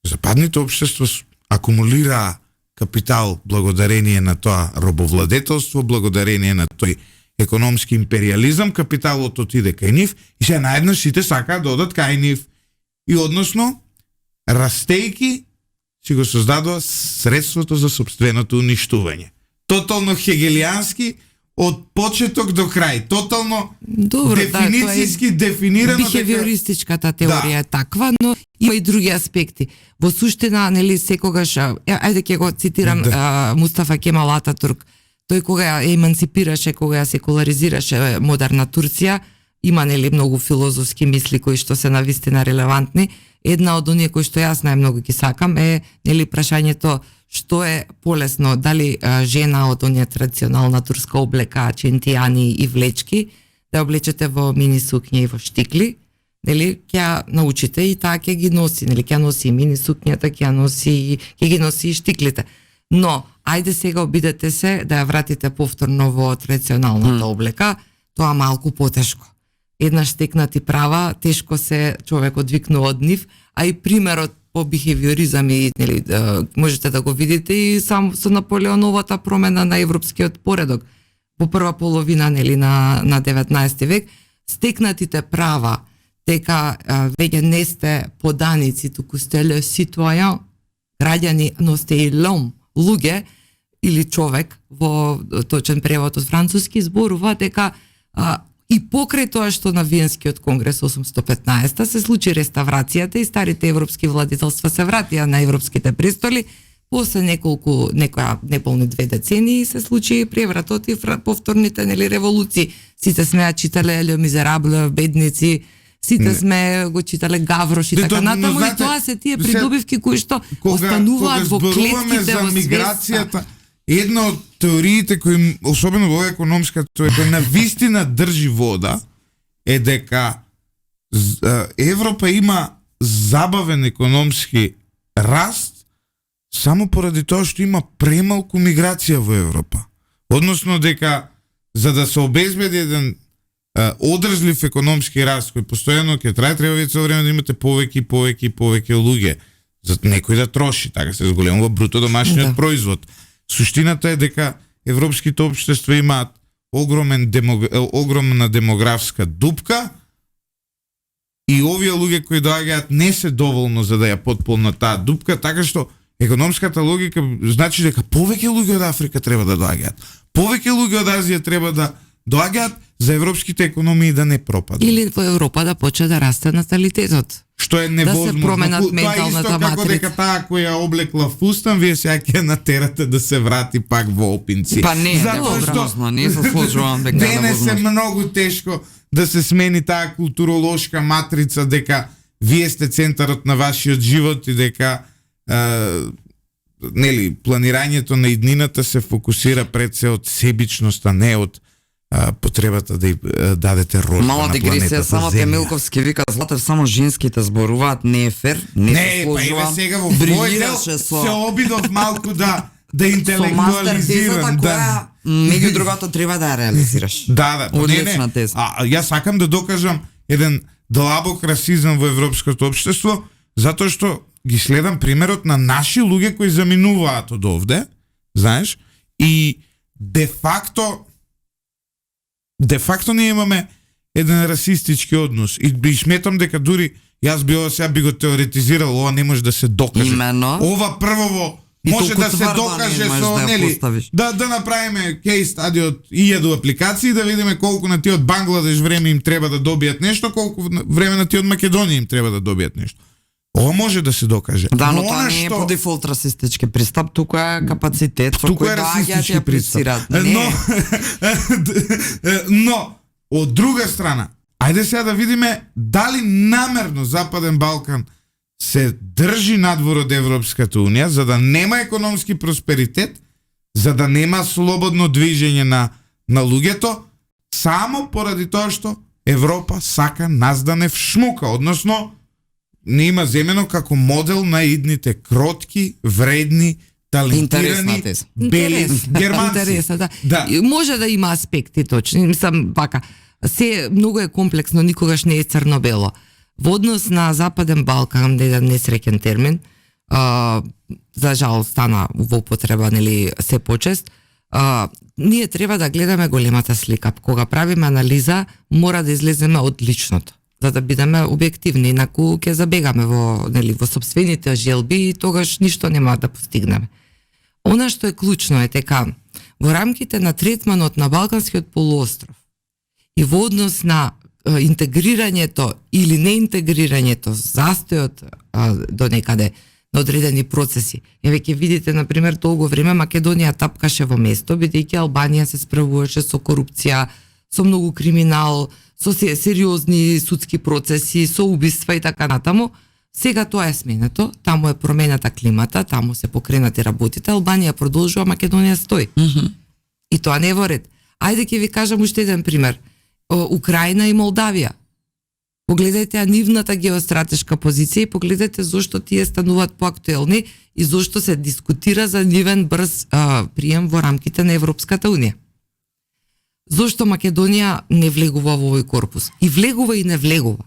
западните општества акумулираа капитал благодарение на тоа робовладетелство, благодарение на тој економски империализам, капиталот отиде кај нив и се наеднаш сите сакаат да одат кај нив. И односно, растејки, си го создадува средството за собственото уништување. Тотално хегелијански, од почеток до крај. Тотално дефиницијски дефинирано. Бихевиористичката теорија е таква, но има и други аспекти. Во суштина, нели, секогаш, ајде ќе го цитирам Мустафа Кемал Ататурк, тој кога ја еманципираше, кога ја секуларизираше модерна Турција, има нели многу филозофски мисли кои што се навистина релевантни. Една од оние кои што јас најмногу ги сакам е нели прашањето што е полесно, дали жена од оние традиционална турска облека, чентијани и влечки, да облечете во мини сукња и во штикли, нели ќе научите и таа ќе ги носи, нели ќе носи и мини сукњата, ќе ги носи и штиклите. Но ајде сега обидете се да ја вратите повторно во традиционалната облека, тоа малку потешко. Еднаш стекнати права, тешко се човек одвикнува од нив, а и примерот по бихевиоризам и нели можете да го видите и сам со Наполеоновата промена на европскиот поредок по прва половина нели на 19 век, стекнатите права дека веќе не сте поданици, туку сте ле ситуајан, граѓани, но сте и лом, луѓе или човек, во точен превод од француски зборува дека и покрај тоа што на Виенскиот конгрес 815 се случи реставрацијата и старите европски владетелства се вратија на европските престоли, после некоја неполни 2 децении се случи превратот и повторните нели револуции. Сите сме ја читале Ле Мизерабле, бедници, сите сме го читале Гаврош и така натаму, и тоа се тие придобивки кои што остануваат во клетките во свеста. Една од теориите кои, особено во економската теорија, која навистина држи вода, е дека Европа има забавен економски раст само поради тоа што има премалку миграција во Европа. Односно дека за да се обезбеди еден одржлив економски раст кој постојано ќе трае, треба цело време да имате повеќе луѓе за некој да троши, така се зголемува бруто домашниот производ. Суштината е дека европските општества имаат огромна демографска дупка и овие луѓе кои доаѓаат не се доволно за да ја потполнат таа дупка, така што економската логика значи дека повеќе луѓе од Африка треба да доаѓаат. Повеќе луѓе од Азија треба да доаѓаат за европските економии да не пропадат. Или во Европа да почне да расте наталитетот. Што е невозможно. Да се променат менталната матрица. Тоа е исто како дека таа која облекла фустан, вие сега ќе натерате да се врати пак во опинци. Па не, невозможно, не се сложувам дека е невозможно. Денес е многу тешко да се смени таа културолошка матрица дека вие сте центарот на вашиот живот и дека нели планирањето на иднината се фокусира пред се од себичноста, не од потребата да дадете рода на планетата Земја. Мала дигресија, само Темилковски вика Златев, само женските зборуваат, не е фер, не се сложувам. Не, сега во мој дел се обидов малку да интелектуализирам. Да. Меѓу другото треба да ја реализираш. Да, одлична теза. Јас сакам да докажам еден длабок расизам во европското општество, затоа што ги следам примерот на наши луѓе кои заминуваат од овде, знаеш, и де факто ние имаме еден расистички однос и сметам дека дури јас би го теоретизирал, ова не може да се докаже. Именно. Ова првово може да се докаже со нели да направиме кейс стади од 1000 апликации да видиме колку на тие од Бангладеш време им треба да добијат нешто, колку време на тие од Македонија им треба да добијат нешто. Ова може да се докаже. Да, но тоа не е по дефолт расистички пристап, туку е капацитет со кој доаѓаат и аплицираат. Но од друга страна, ајде сега да видиме дали намерно Западен Балкан се држи надвор од Европската Унија за да нема економски просперитет, за да нема слободно движење на луѓето, само поради тоа што Европа сака нас да не вшмука, односно не има земено како модел на идните кротки, вредни, талентирани, бели германци. Интересна, да. Може да има аспекти точни, мислам вака, се многу е комплексно, никогаш не е црно-бело. Во однос на Западен Балкан, еден несреќен термин, за жал стана во употреба, нели, се почест, ние треба да гледаме големата слика. Кога правиме анализа, мора да излеземе од личното, за да бидеме објективни, инаку ќе забегаме во сопствените желби и тогаш ништо нема да постигнеме. Она што е клучно е дека во рамките на третманот на Балканскиот полуостров и во однос на интегрирањето или неинтегрирањето, застојот до некаде на одредени процеси. Еве ќе видите на пример долго време Македонија тапкаше во место бидејќи Албанија се справуваше со корупција, со многу криминал, со сериозни судски процеси, со убиства и така натаму. Сега тоа е сменето, таму е промената климата, таму се покренати работите, Албанија продолжува, Македонија стои. И тоа не е во ред. Ајде ќе ви кажам уште еден пример. Украина и Молдавија. Погледајте ја нивната геостратешка позиција и погледајте зошто тие стануваат поактуелни и зошто се дискутира за нивен брз прием во рамките на Европската Унија. Зошто Македонија не влегува во овој корпус? И влегува и не влегува.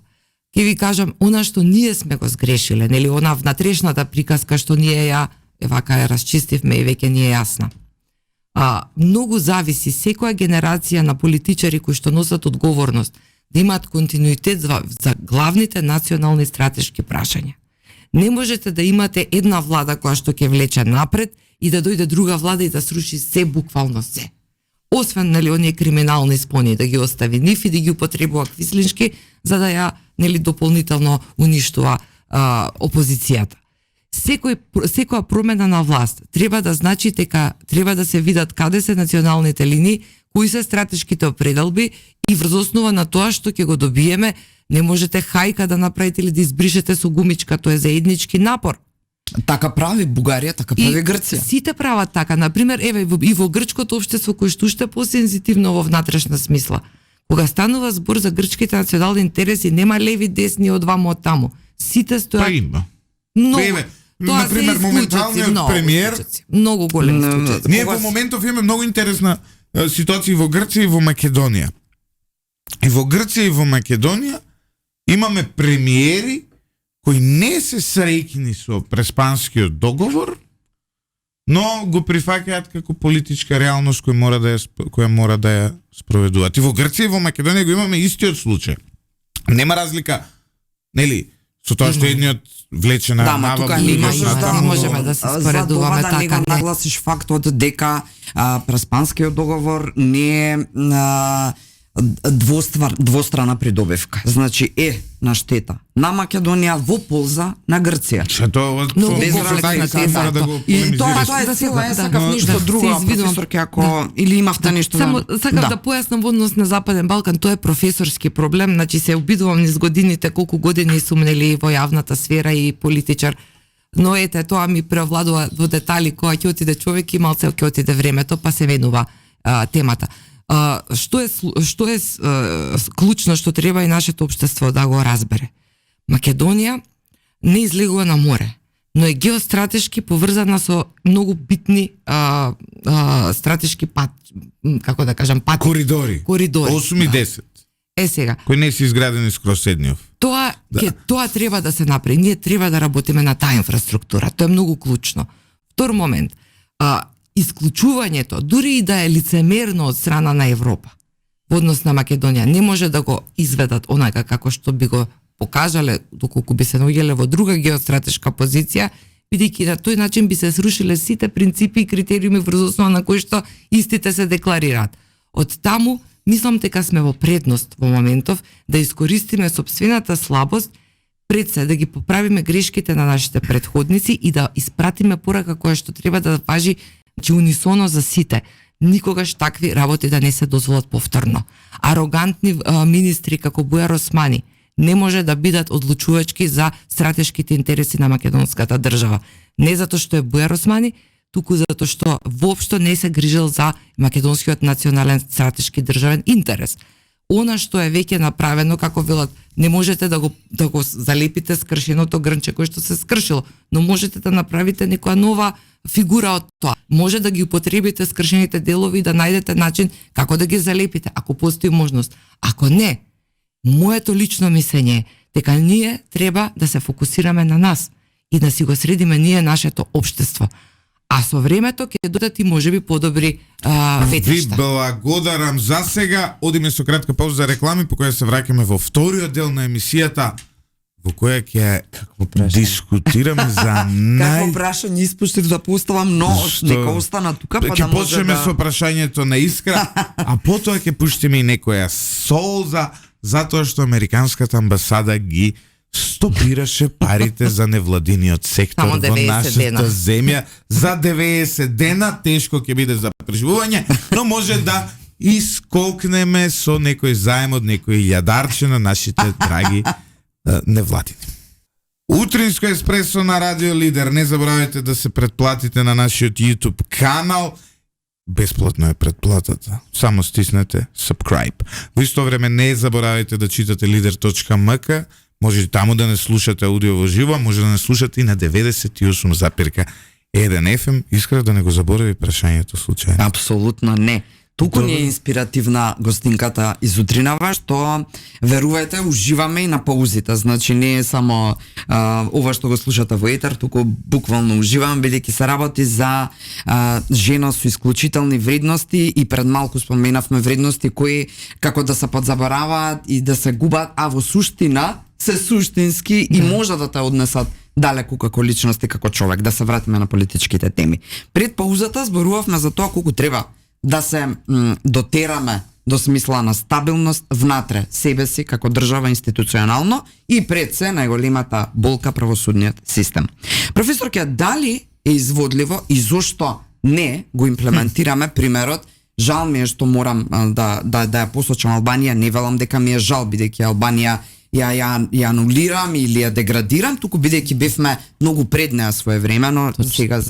Ке ви кажам, она што ние сме го сгрешиле, нели она внатрешната приказка што ние ја вака ја расчистивме и веќе ни е јасна. Многу зависи секоја генерација на политичари кои што носат одговорност да имаат континуитет за главните национални стратешки прашања. Не можете да имате една влада која што ќе влече напред и да дојде друга влада и да сруши се, буквално се. Освен нели оние криминални спони да ги остави нив и да ги употребува квислиншки за да ја нели дополнително уништува опозицијата. Секоја промена на власт треба да значи дека треба да се видат каде се националните линии, кои се стратешките определби и врз основа на тоа што ќе го добиеме, не можете хајка да направите или да избришете со гумичка, тоа е заеднички напор. Така прави Бугарија, така прави Грција. Сите прават така. Например, еве и во грчкото општество кој што уште посензитивно во внатрешна смисла. Кога станува збор за грчките национални интереси, нема леви, десни, од ваму, од таму. Сите стојат. Па има. Многу. Тоа например, се моменталниот премиер, многу големи случаи. Ние во моментов имаме многу интересна ситуација во Грција и во Македонија. И во Грција и во Македонија имаме премиери кои не се среќни со Преспанскиот договор, но го прифаќаат како политичка реалност која мора да ја спроведуваат. И во Грција и во Македонија го имаме истиот случај. Нема разлика, нели, со тоа што едниот влече на нава, тука не можеме да се споредуваме така. За това да не го нагласиш фактот дека Преспанскиот договор не е двострана придобивка. Значи на штета на Македонија во полза на Грција. И тоа е сила, сакав ништо друго, професорке, ако или имавте нешто. Само сакав да појаснам во однос на Западен Балкан, тоа е професорски проблем, значи се обидувам низ годините колку години сум нели во јавната сфера и политичар. Но ете, тоа ми превладува во детали кога ќе отиде човек и малце ќе отиде времето, па се менува темата. Што е клучно што треба и нашето општество да го разбере. Македонија не излегува на море, но е геостратешки поврзана со многу битни стратешки како да кажам, коридори. 8 и 10. Сега. Кои не се изградени скроз Седниов. Тоа треба да се направи. Ние треба да работиме на таа инфраструктура. Тоа е многу клучно. Втор момент. Исклучувањето, дури и да е лицемерно од страна на Европа, во однос на Македонија, не може да го изведат онака како што би го покажале, доколку би се наоѓале во друга геостратешка позиција, бидејќи на тој начин би се срушиле сите принципи и критериуми врз основа на кои што истите се декларираат. Од таму, мислам дека сме во предност во моментов да искористиме сопствената слабост пред се да ги поправиме грешките на нашите претходници и да испратиме порака која што треба да важи унисоно за сите. Никогаш такви работи да не се дозволат повторно. Арогантни министри како Бујар Османи не може да бидат одлучувачки за стратешките интереси на македонската држава. Не затоа што е Бујар Османи, туку затоа што воопшто не се грижил за македонскиот национален стратешки државен интерес. Она што е веќе направено, како велат, не можете да го залепите скршеното грнче кој што се скршило, но можете да направите некоја нова фигура од тоа. Може да ги употребите скршените делови и да најдете начин како да ги залепите, ако постои можност. Ако не, моето лично мислење е дека ние треба да се фокусираме на нас и да си го средиме ние нашето општество. А со времето ќе додат и можеби подобри ветришта. Ви благодарам за сега. Одиме со кратка пауза за реклами, по која се враќаме во вториот дел на емисијата, во која ќе дискутираме за Какво прашање испуштив да поставам, но нека остана тука па да може да... Ќе почнеме со прашањето на Искра, а потоа ќе пуштиме и некоја солза, затоа што Американската амбасада ги стопираше парите за невладиниот сектор Само во 90 нашата дена. земја за 90 дена. Тешко ќе биде за преживување, но може да исколкнеме со некој заем од некој илјадарче на нашите драги невладини. Утринско еспресо на Радио Лидер. Не забравяйте да се претплатите на нашиот YouTube канал. Бесплатно е претплатата. Само стиснете subscribe. Во исто време не заборавајте да читате lider.mk. Може и таму да не слушате аудио во живо, може да не слушате и на 98,1 FM. Искра да не го заборави прашањето случајно. Апсолутно не. Туку ни е инспиративна гостинката изутринава, што верувајте, уживаме и на паузите. Значи не е само ова што го слушате во етер, туку буквално уживаме, бидејќи се работи за жена со исклучителни вредности и пред малку споменавме вредности кои како да се подзабораваат и да се губат, а во суштина се суштински и може да те однесат далеку како личност и како човек. Да се вратиме на политичките теми. Пред паузата зборувавме за тоа колку треба да се дотераме до смисла на стабилност внатре себе си како држава институционално и пред се најголемата болка правосудниот систем. Професорке, дали е изводливо и зошто не го имплементираме примерот? Жал ми е што морам да ја посочам Албанија, не велам дека ми е жал бидејќи Албанија ја анулирам или ја деградирам, туку бидејќи бевме многу пред неа своевремено, сега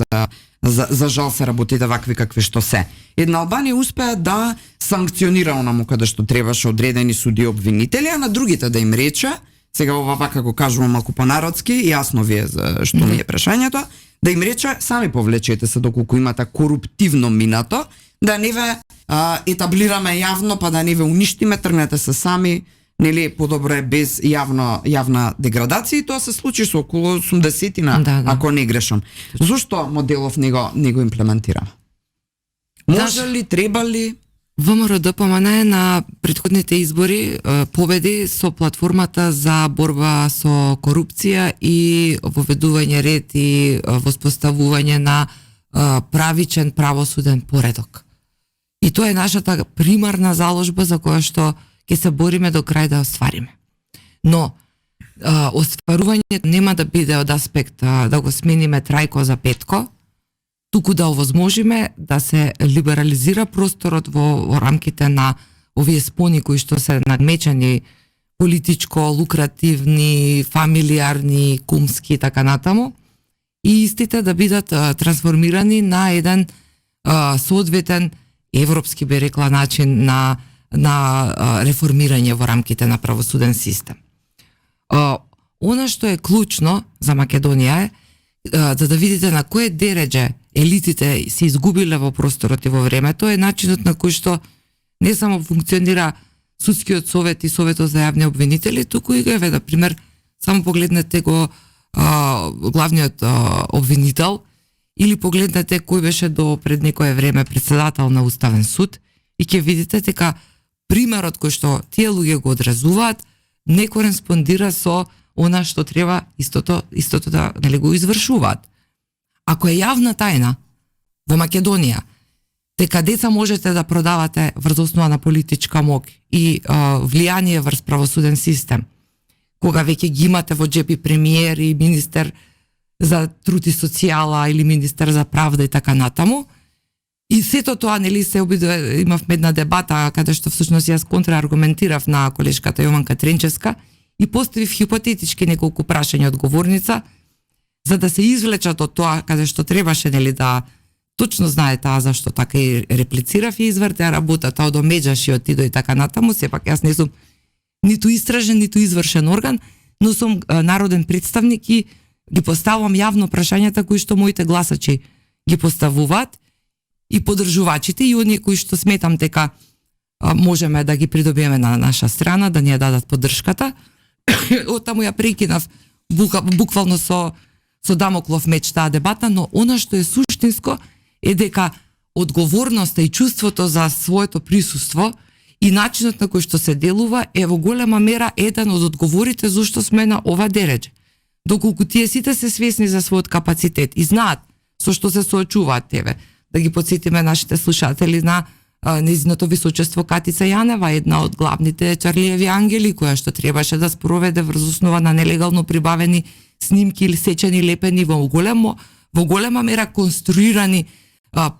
за жал се работите вакви какви што се. Една Албанија успеа да санкционира онаму каде што требаше одредени суди обвинители, а на другите да им рече, сега ова вака го кажувам малку по-народски, јасно ви е за што ми е прашањето, да им рече сами повлечете се доколку имате коруптивно минато, да не ве етаблираме јавно, па да не ве уништиме, тргнете се сами, нели подобро е без јавна деградација, и тоа се случи со околу 80-тина, ако не грешам. Зошто моделов не го имплементираме? Може ли, треба ли? ВМРО ДПМН на претходните избори победи со платформата за борба со корупција и воведување ред и воспоставување на правичен правосуден поредок. И тоа е нашата примарна заложба за која што ќе се бориме до крај да оствариме. Но остварувањето нема да биде од аспект да го смениме Трајко за Петко, туку да овозможиме да се либерализира просторот во рамките на овие спони кои што се надмечани политичко, лукративни, фамилиарни, кумски и така натаму, и истите да бидат трансформирани на еден соодветен европски, би рекла, начин на реформирање во рамките на правосуден систем. Она што е клучно за Македонија е за да видите на кој дередже елитите се изгубиле во просторот и во времето, е начинот на кој што не само функционира судскиот совет и советот за јавни обвинители, туку и еве, на пример, само погледнете го главниот обвинител, или погледнете кој беше до пред некое време председател на Уставен суд, и ќе видите дека примерот кој што тие луѓе го одразуваат не кореспондира со она што треба истото да нели го извршуваат. Ако е јавна тајна во Македонија дека деца можете да продавате врз основа на политичка мок и влијание врз правосуден систем, кога веќе ги имате во джепи премиер и министер за труд и социјала или министер за правда и така натаму, и сето тоа, нели, се имавме една дебата каде што всушност јас контрааргументирав на колешката Јованка Тренчевска и поставив хипотетички неколку прашања од говорница за да се извлечат од тоа каде што требаше, нели, да точно знае таа зашто така и реплицирав и извртеа работата од омеџашиот и до и така натаму. Сепак јас не сум ниту истражен, ниту извршен орган, но сум народен представник и ги поставувам јавно прашањата кои што моите гласачи ги поставуваат и поддржувачите и оние кои што сметам дека можеме да ги придобиеме на наша страна, да ни ја дадат поддршката. Оттаму ја прекинав буквално со Дамоклов меч таа дебата, но она што е суштинско е дека одговорноста и чувството за своето присуство и начинот на кој што се делува е во голема мера еден од одговорите зашто сме на ова дередже. Доколку тие сите се свесни за својот капацитет и знаат со што се соочуваат тебе, да ги подсетиме нашите слушатели на нејзиното височество Катица Јанева, една од главните Чарлиеви ангели, која што требаше да спроведе врз основа на нелегално прибавени снимки или сечени лепени во голема мера конструирани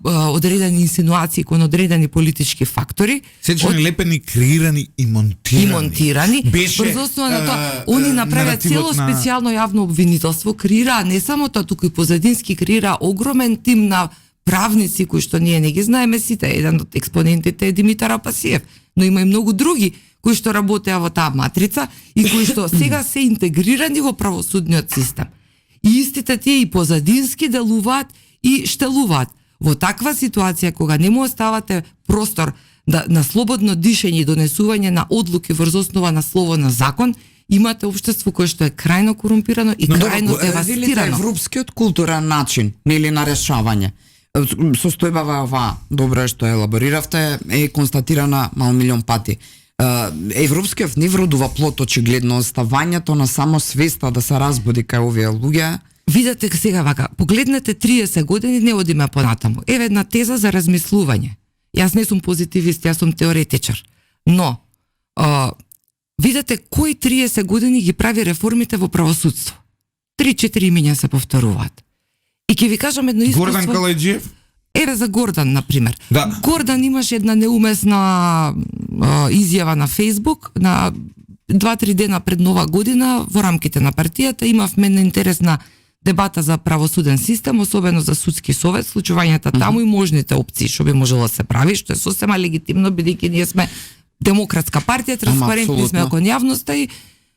одредени инсинуации кон одредени политички фактори. Сечени лепени, креирани и монтирани. Беше врз основа на тоа, они направија цело специјално јавно обвинителство, креираа не само тоа, туку и позадински креираа огромен тим на правници кои што ние не ги знаеме сите. Еден од експонентите е Димитар Апасиев, но има и многу други кои што работеа во таа матрица и кои што сега се интегрирани во правосудниот систем. И истите тие и позадински делуваат и штелуваат. Во таква ситуација кога не му оставате простор на слободно дишење и донесување на одлуки врз основа на слово на закон, имате општество кое што е крајно корумпирано и крајно девастирано. Европскиот културен начин нели на решавање. Состојбава ова, добро е што елабориравте, е констатирана малмилион пати. Европскиот не вродува плод, очигледно оставањето на само свеста да се разбуди кај овие луѓе. Видете сега вака, погледнете 30 години, не одиме понатаму. Еве една теза за размислување. Јас не сум позитивист, јас сум теоретичар. Но, видете кои 30 години ги прави реформите во правосудство. 3-4 имиња се повторуваат. И ќе ви кажам едно искуство. Гордан Калајџиев? Еве за Гордан, например. Да. Гордан имаше една неумесна изјава на Фейсбук на 2-3 дена пред Нова година во рамките на партијата. Имавме интересна дебата за правосуден систем, особено за судски совет, случувањата таму и можните опции што би можело да се прави, што е сосема легитимно, бидејќи ние сме демократска партија, транспарентни сме кон јавноста и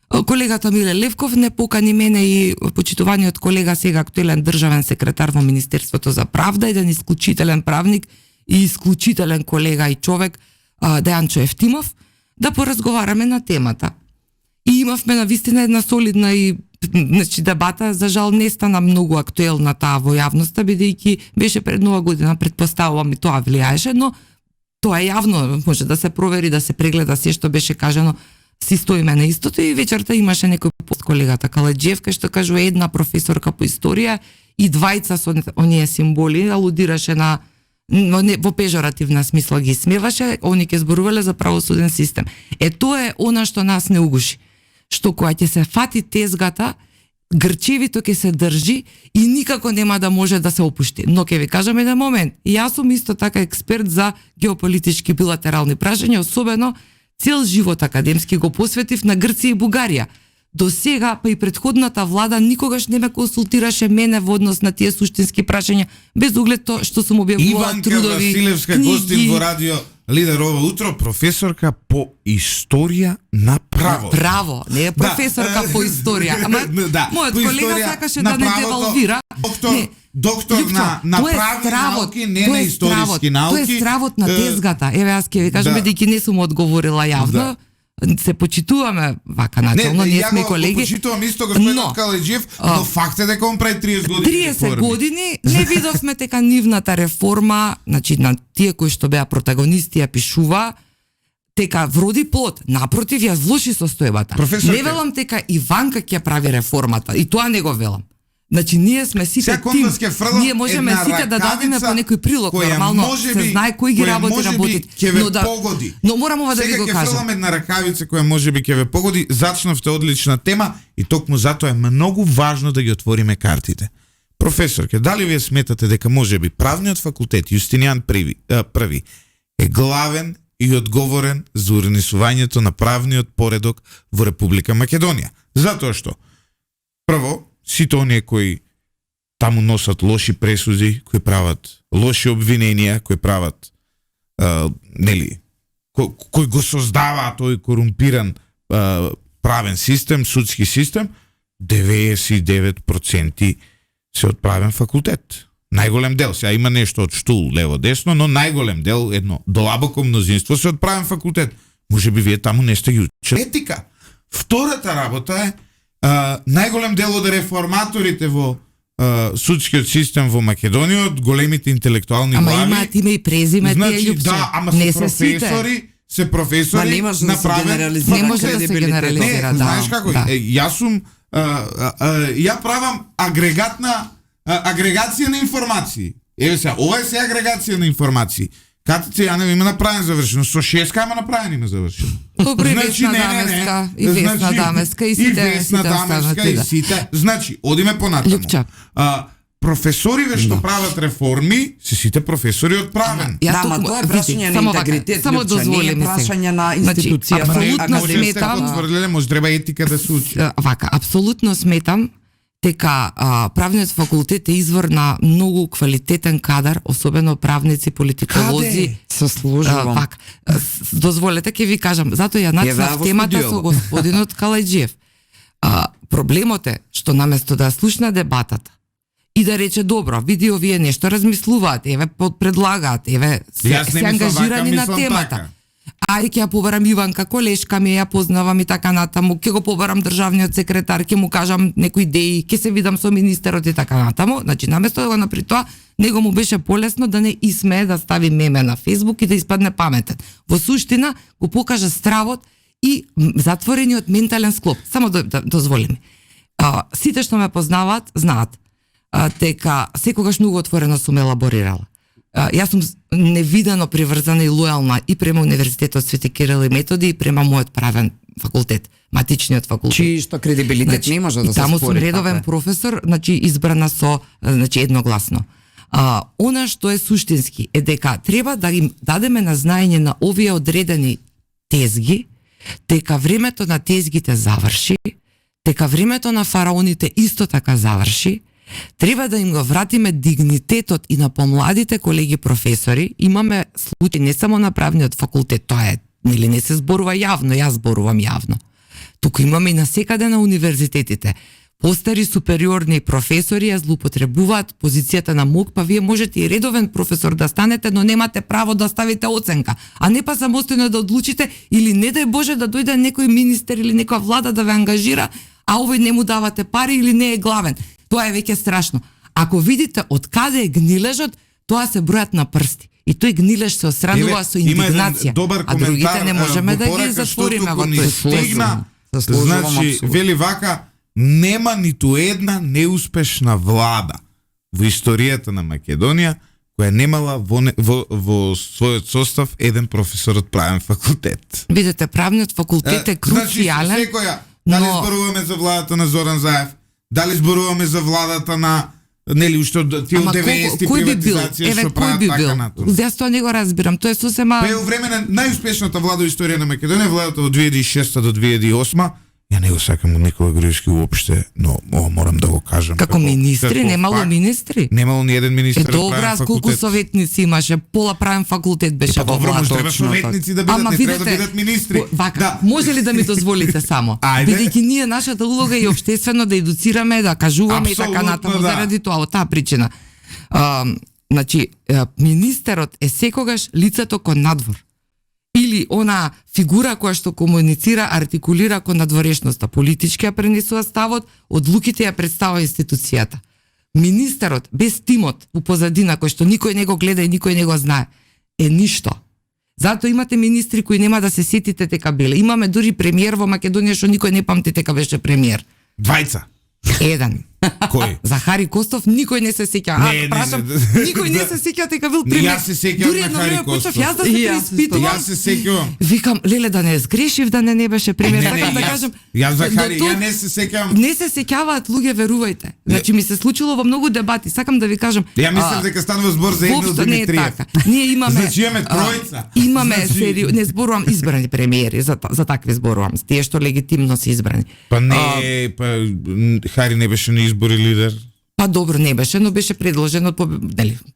колегата Миле Левков не покани мене и почитуваниот колега, сега актуелен државен секретар во Министерството за правда, еден исклучителен правник и исклучителен колега и човек, Дејанчо Евтимов, да поразговараме на темата. И имавме навистина една солидна и дебата, за жал не стана многу актуелна таа во јавноста, бидејќи беше пред Нова година, предпоставувам и тоа влијаеше, но тоа е јавно, може да се провери, да се прегледа се што беше кажано, си стоиме на истото. И вечерта имаше некој пост колегата Калајџиев што кажува една професорка по историја и двајца со оние символи алудираше на во пежоративна смисла ги смеваше, они ќе зборувале за правосуден систем. Тоа е она што нас не угуши. Што кога ќе се фати тезгата, грчевито ќе се држи и никако нема да може да се опушти. Но ќе ви кажам еден момент. Јас сум исто така експерт за геополитички билатерални прашања, особено цел живот академски го посветив на Грција и Бугарија. До сега, па и предходната влада никогаш не ме консултираше мене во однос на тие суштински прашања, без оглед тоа што сум објавувала трудови, Василевска, книги. гостин во радио Лидер ова утро, професорка по историја на право. Право, не е професорка по историја. Ама мојот колега сакаше да не девалвира. Доктор на правни науки, не на историски науки. Тоа е стравот на тезгата. Еве аз ќе ви кажам, бидејќи не сум одговорила јавно. Се почитуваме вака начално, ние сме колеги. Не, ја го почитувам исто господинот Калајџиев, но факт е дека он прави 30 години. 30 години не видовме дека нивната реформа, значи на тие кои што беа протагонисти ја пишува, дека вроди плод. Напротив, ја влоши состојбата. Не велам дека Иванка ќе прави реформата, и тоа не го велам. Значи ние сме сите тим. Ние можеме сите да дадеме по некој прилог, нормално се знае кој ги работи. Но морам ова да ви го кажам. Сега ќе фрлам една ракавица која можеби ќе ве погоди. Зачнавте одлична тема и токму затоа е многу важно да ги отвориме картите. Професорке, дали вие сметате дека можеби правниот факултет Јустинијан први е главен и одговорен за урнесувањето на правниот поредок во Република Македонија? Затоа што прво сите оние кои таму носат лоши пресуди, кои прават лоши обвиненија, кои прават кои го создаваат тој корумпиран правен систем, судски систем, 99% се од правен факултет. Најголем дел, сега има нешто од штул лево-десно, но најголем дел, едно долабоко мнозинство се од правен факултет. Може би вие таму не сте ги учили етика. Втората работа е најголем дел од реформаторите во судскиот систем во Македонија, од големите интелектуални глави. Ама имаат име и презиме тие љупче. Да, ама се професори, не може да се генерализира. Не може да се генерализира, да. Знаеш како? Јас сум ја правам агрегација на информации. Еве сега, ова е се агрегација на информации. КТЦ Јанево има направен завршено, со 6 има направен има завршено. Добро, и Весна Дамеска, и Весна Дамеска, и сите, Весна Дамеска, и сите. Значи, одиме понатаму. Љупча. Професориве што прават реформи, се сите професори од правен. Да, ма тоа е прашање на интегритет, само дозволи ми прашање на институција. Апсолутно сметам. Потврдиле, може треба етика да се учи. Вака, апсолутно сметам дека правниот факултет е извор на многу квалитетен кадар, особено правници, политиколози. Се служувам. Вака, дозволете ќе ви кажам, затоа ја начнав темата со господинот Калајџиев. Проблемот е што наместо да слушна дебатата и да рече добро, види овие нешто размислуваат, еве предлагаат, еве се ангажирани на темата. Ај ќе ја побарам Иванка колешка ми, ја познавам и така натаму, ќе го побарам државниот секретар, ќе му кажам некои идеи, ќе се видам со министерот и така натаму. Значи наместо да го направи тоа, него му беше полесно да не исмее да стави меме на Facebook и да испадне паметен. Во суштина го покажа стравот и затворениот ментален склоп. Само дозволи ми. Сите што ме познаваат, знаат дека секогаш многу отворено сум елаборирала. Јас сум невидено приврзана и лојална и према Универзитетот Свети Кирил и Методи и према мојот правен факултет, матичниот факултет. Чии што кредибилитет не може да се спори. Таму сум редовен професор, значи избрана со едногласно. Она што е суштински е дека треба да им дадеме на знаење на овие одредени тезги, дека времето на тезгите заврши, дека времето на фараоните исто така заврши. Треба да им го вратиме дигнитетот и на помладите колеги професори. Имаме случаи не само на правниот факултет, тоа е, нели не се зборува јавно, јас зборувам јавно. Туку имаме и насекаде на универзитетите. Постари супериорни професори ја злоупотребуваат позицијата на МОК, па вие можете и редовен професор да станете, но немате право да ставите оценка, а не па самостојно да одлучите или не дај Боже да дојде некој министер или некоја влада да ве ангажира, а овој не му давате пари или не е главен. Тоа е веќе страшно. Ако видите од каде е гнилежот, тоа се бројат на прсти. И тој гнилеж се осранува со индигнација, а другите не можеме да ги затвориме во тој стигна. Значи, вели вака, нема ниту една неуспешна влада во историјата на Македонија која немала во својот состав еден професор од правен факултет. Видите, правниот факултет е круцијален. Значи, секоја, дали зборуваме за владата на Зоран Заев, дали зборуваме за владата на нели уште тие 90-ти приватизација што прават така натаму. Јас тоа не го разбирам, тоа е сосема. Пе време на најуспешната влада во историја на Македонија, владата од 2006 до 2008. Ја не го сакам од Никола Груевски уопште, но морам да го кажам. Како министри, немало министри. Немало ни еден министер. Добра, колку советници имаше, пола правен факултет беше во влада. Добро, треба советници да бидат, не треба да бидат министри. Вака, може ли да ми дозволите само? Бидејќи ние нашата улога е општествено да едуцираме, да кажуваме и така натаму заради тоа, од таа причина. Значи, министерот е секогаш лицето кон надвор. Или она фигура која што комуницира, артикулира кон надворешноста. Политички ја пренесува ставот, одлуките ја представува институцијата. Министерот без тимот у позадина кој што никој не го гледа и никој не го знае е ништо. Затоа имате министри кои нема да се сетите дека биле. Имаме дури премиер во Македонија што никој не памти дека беше премиер. Двајца. Еден. Кој? Захари Костов никој не се сеќа. Прашам, никој не се сеќа дека бил премиер. Јас се сеќам на Захари Костов. Јас да се преиспитувам. Јас се сеќавам. Викам, леле да не сгрешив да не беше премиер, така да кажам. Јас Захари, ја не се сеќавам. Не се сеќаваат луѓе, верувајте. Значи ми се случило во многу дебати, сакам да ви кажам. Ја мислам дека станува збор за Емил Димитриев. Ние имаме. Значи имаме тројца. Имаме серио, не зборувам избрани премиери, за такви зборувам, тие што легитимно се избрани. Па не, па Хари не беше на избори лидер. Па добро не беше, но беше предложен од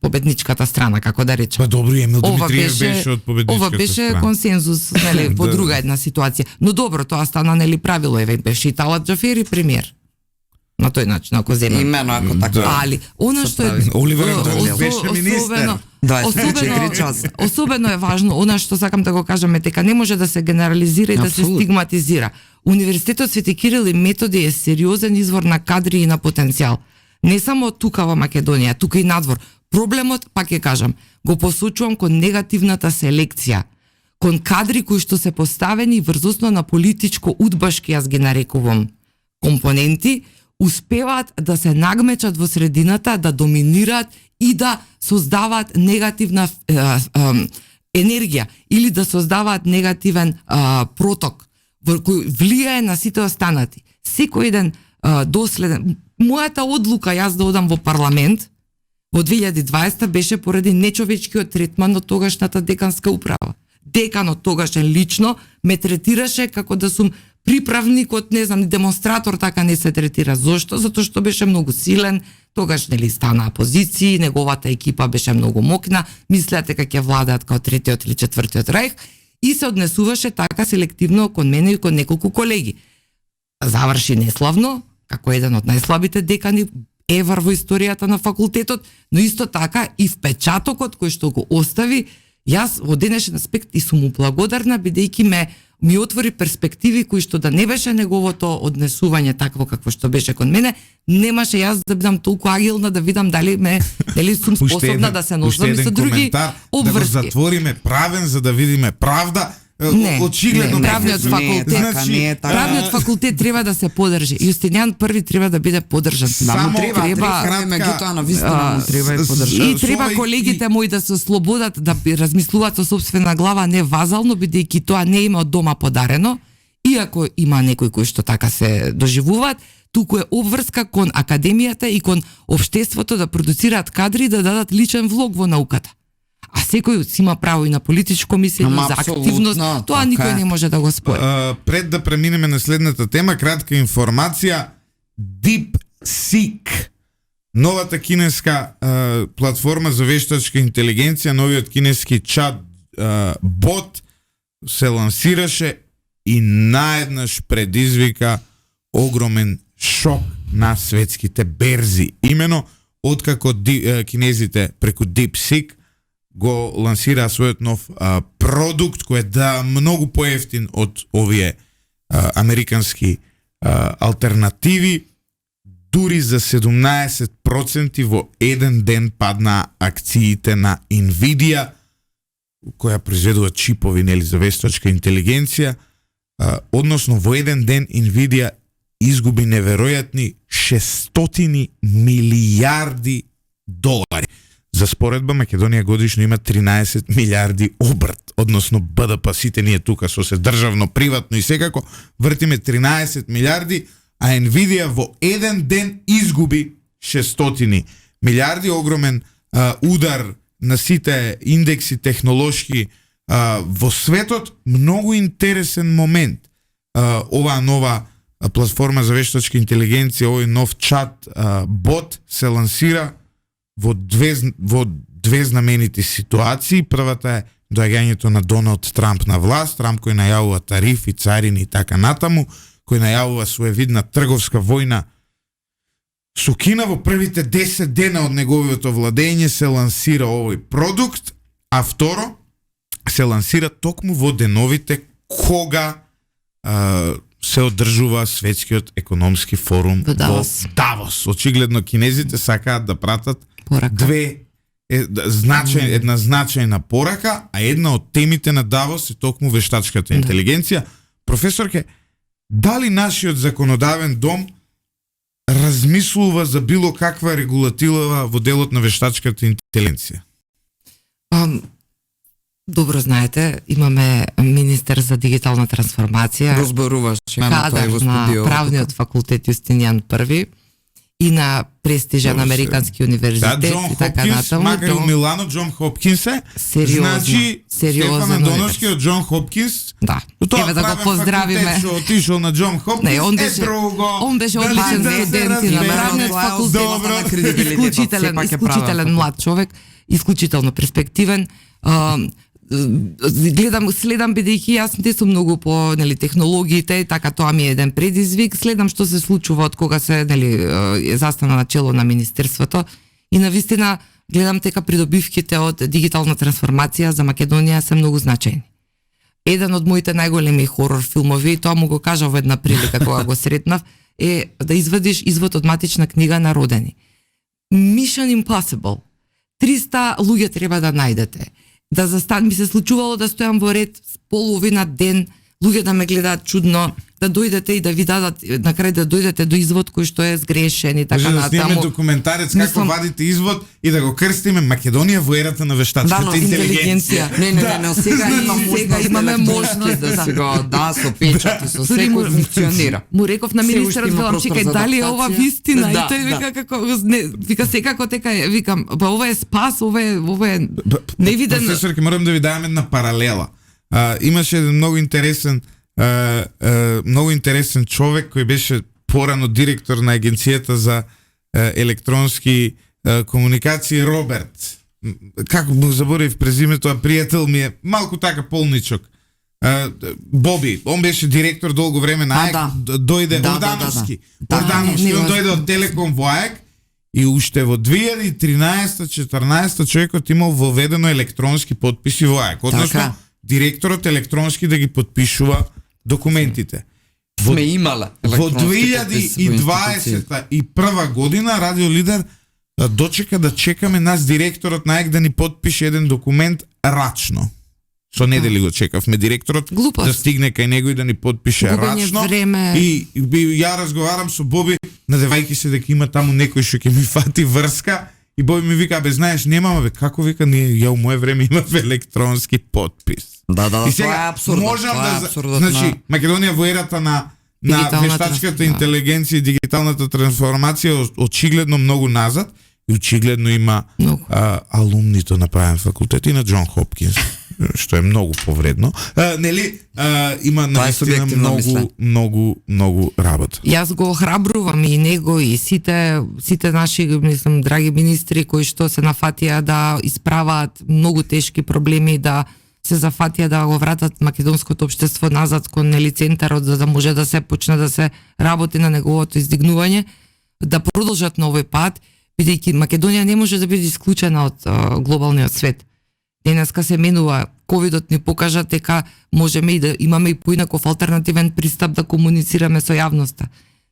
победничката страна, како да речем. Па добро, Емил Димитриев беше од победничката страна. Ова беше консензус, нели, по друга една ситуација. Но добро, тоа стана нели правило, еве беше и Талат Џафери премиер. На тој начин, ако земе. Имено ако така. Али она што е Оливер Дојлев беше министер. Особено е важно, она што сакам да го кажам е дека не може да се генерализира и да се стигматизира. Универзитетот Свети Кирил и Методи е сериозен извор на кадри и на потенцијал. Не само тука во Македонија, тука и надвор. Проблемот, пак ќе кажам, го посочувам кон негативната селекција, кон кадри кои што се поставени врз основа на политичко удбашки, јас ги нарекувам, компоненти, успеваат да се нагмечат во средината, да доминираат и да создаваат негативна енергија или да создаваат негативен проток кој влијае на сите останати. Секој ден доследен. Мојата одлука јас да одам во парламент во 2020 беше поради нечовечкиот третман од тогашната деканска управа. Деканот тогашен лично ме третираше како да сум приправник од, не знам, демонстратор, така не се третира. Зошто? Затоа што беше многу силен, тогаш нели стана опозиција, неговата екипа беше многу мокна, мислеате дека ќе владеат као третиот или четвртиот рајх и се однесуваше така селективно кон мене и кон неколку колеги. Заврши неславно, како еден од најслабите декани евар во историјата на факултетот, но исто така и впечатокот кој што го остави, јас во денешен аспект и сум му благодарна бидејќи ми отвори перспективи кои што да не беше неговото однесување такво какво што беше кон мене, немаше јас да бидам толку агилна да видам дали сум способна да се носам и со други обврски. Да го затвориме правен за да видиме правда. Очигледно правниот факултет, правниот факултет треба да се подржи. Јустинијан први треба да биде подржан. Само треба меѓутоа на вистина му треба и подржан. И треба колегите мои да се слободат да размислуваат со сопствена глава, не вазално, бидејќи тоа не има од дома подарено, иако има некои кои што така се доживуваат, туку е обврска кон академијата и кон општеството да продуцираат кадри и да дадат личен влог во науката. А секој си има право и на политичко мислење, за активност, тоа никој не може да го спори. Пред да преминеме на следната тема, кратка информација. DeepSeek, новата кинеска платформа за вештачка интелигенција, новиот кинески чат бот се лансираше и наеднаш предизвика огромен шок на светските берзи. Имено, откако кинезите преку DeepSeek го лансираа својот нов продукт кој е многу поевтин од овие американски алтернативи, дури за 17% во еден ден паднаа акциите на Nvidia, која произведува чипови, нели, за вештачка интелигенција, односно во еден ден Nvidia изгуби неверојатни 600 милијарди долари. За споредба, Македонија годишно има 13 милиарди обрт, односно БДП, сите ние тука со се државно, приватно и секако, вртиме 13 милиарди, а Nvidia во еден ден изгуби 600 милиарди, огромен удар на сите индекси технолошки во светот. Многу интересен момент. Оваа нова платформа за вештачка интелигенција, овој нов чат бот се лансира во две знаменити ситуации. Првата е доаѓањето на Доналд Трамп на власт, Трамп кој најавува тарифи, царини и така натаму, кој најавува своевидна трговска војна со Кина. Во првите 10 дена од неговото владење се лансира овој продукт, а второ се лансира токму во деновите кога се одржува светскиот економски форум во Давос. Очигледно кинезите сакаат да пратат една значајна порака, а една од темите на Давос е токму вештачката интелигенција. Професорке, дали нашиот законодавен дом размислува за било каква регулатива во делот на вештачката интелигенција? Добро знаете, имаме министер за дигитална трансформација. Го зборуваше кадар на правниот факултет Јустинијан први и на престижен американски универзитет и така натаму. Макар у Милано Џон Хопкинс е, значи Стефан Андоновски од Џон Хопкинс. Да. Еве да го поздравиме. Отишол на Џон Хопкинс. Не, он беше одличен студент на правниот факултет. Исклучителен млад човек, исклучително перспективен. Следам бидејќи јас не сум многу по технологиите, така тоа ми е еден предизвик. Следам што се случува од кога се застана на чело на министерството и навистина гледам дека придобивките од дигитална трансформација за Македонија се многу значајни. Еден од моите најголеми хорор филмови, тоа му го кажа во една прилика кога го сретнав, е да извадиш извод од матична книга на родени. Mission Impossible. 300 луѓе треба да најдете. Да ми се случувало да стојам во ред половина ден луѓе да ме гледаат чудно, да дојдете и да ви дадат на крај да дојдете до извод кој што е сгрешен и така Може да снимаме натаму. документарец како Мислам- вадите извод и да го крстиме Македонија во ерата на вештачката но интелигенција. Не, сега имаме можност да си го со печат и со Дури секој му- функционира. Му реков на Се министерот, уште има велам, простор чекај, за дали е ова адаптација? вистина? Да, И тој да. вика како не, вика секако дека е, викам, па ова е спас, ова е невиден. Професор, ќе морам да ви дадам една паралела. Имаше еден многу интересен човек кој беше порано директор на агенцијата за електронски комуникации, Роберт. Како му заборив презимето, а пријател ми е малку така полничок. Боби, он беше директор долго време на АЕК, дојде Ордановски. Ордановски, он дојде од Телеком во АЕК и уште во 2013-14 човекот имал воведено електронски подписи во АЕК. Односно, директорот електронски да ги подпишува документите. Сме имале Во 2021 година Радио Лидер дочека да чекаме нас директорот на ЕК да ни подпише еден документ рачно. Со недели го чекавме директорот Глупост. да стигне кај него и да ни подпише Губење рачно. време. И ја разговарам со Боби, надевајќи се дека има таму некој што ќе ми фати врска. И Боби ми вика, бе, знаеш, немаме, бе, како вика, ние, ја у моје време имаве електронски подпис. Да, И тоа е сега апсурдно. можам Тоа е да апсурдот значи на- Македонија во ерата на Дигиталната вештачката трансформација. интелигенција и дигиталната трансформација очигледно многу назад и очигледно има Многу. алумнито на правен факултет и на Џон Хопкинс, што е многу повредно. Нели има Тоа е наистина субјективно мислење. многу работа. Јас го охрабрувам и него и сите наши, мислам, драги министри кои што се нафатија да исправаат многу тешки проблеми, да се зафатија да го вратат македонското општество назад кон нели центарот за да може да се почне да се работи на неговото издигнување, да продолжат на овој пат, бидејќи Македонија не може да биде исклучена од глобалниот свет. Денеска се менува, ковидот ни покажа дека можеме и да имаме и поинаков алтернативен пристап да комуницираме со јавноста.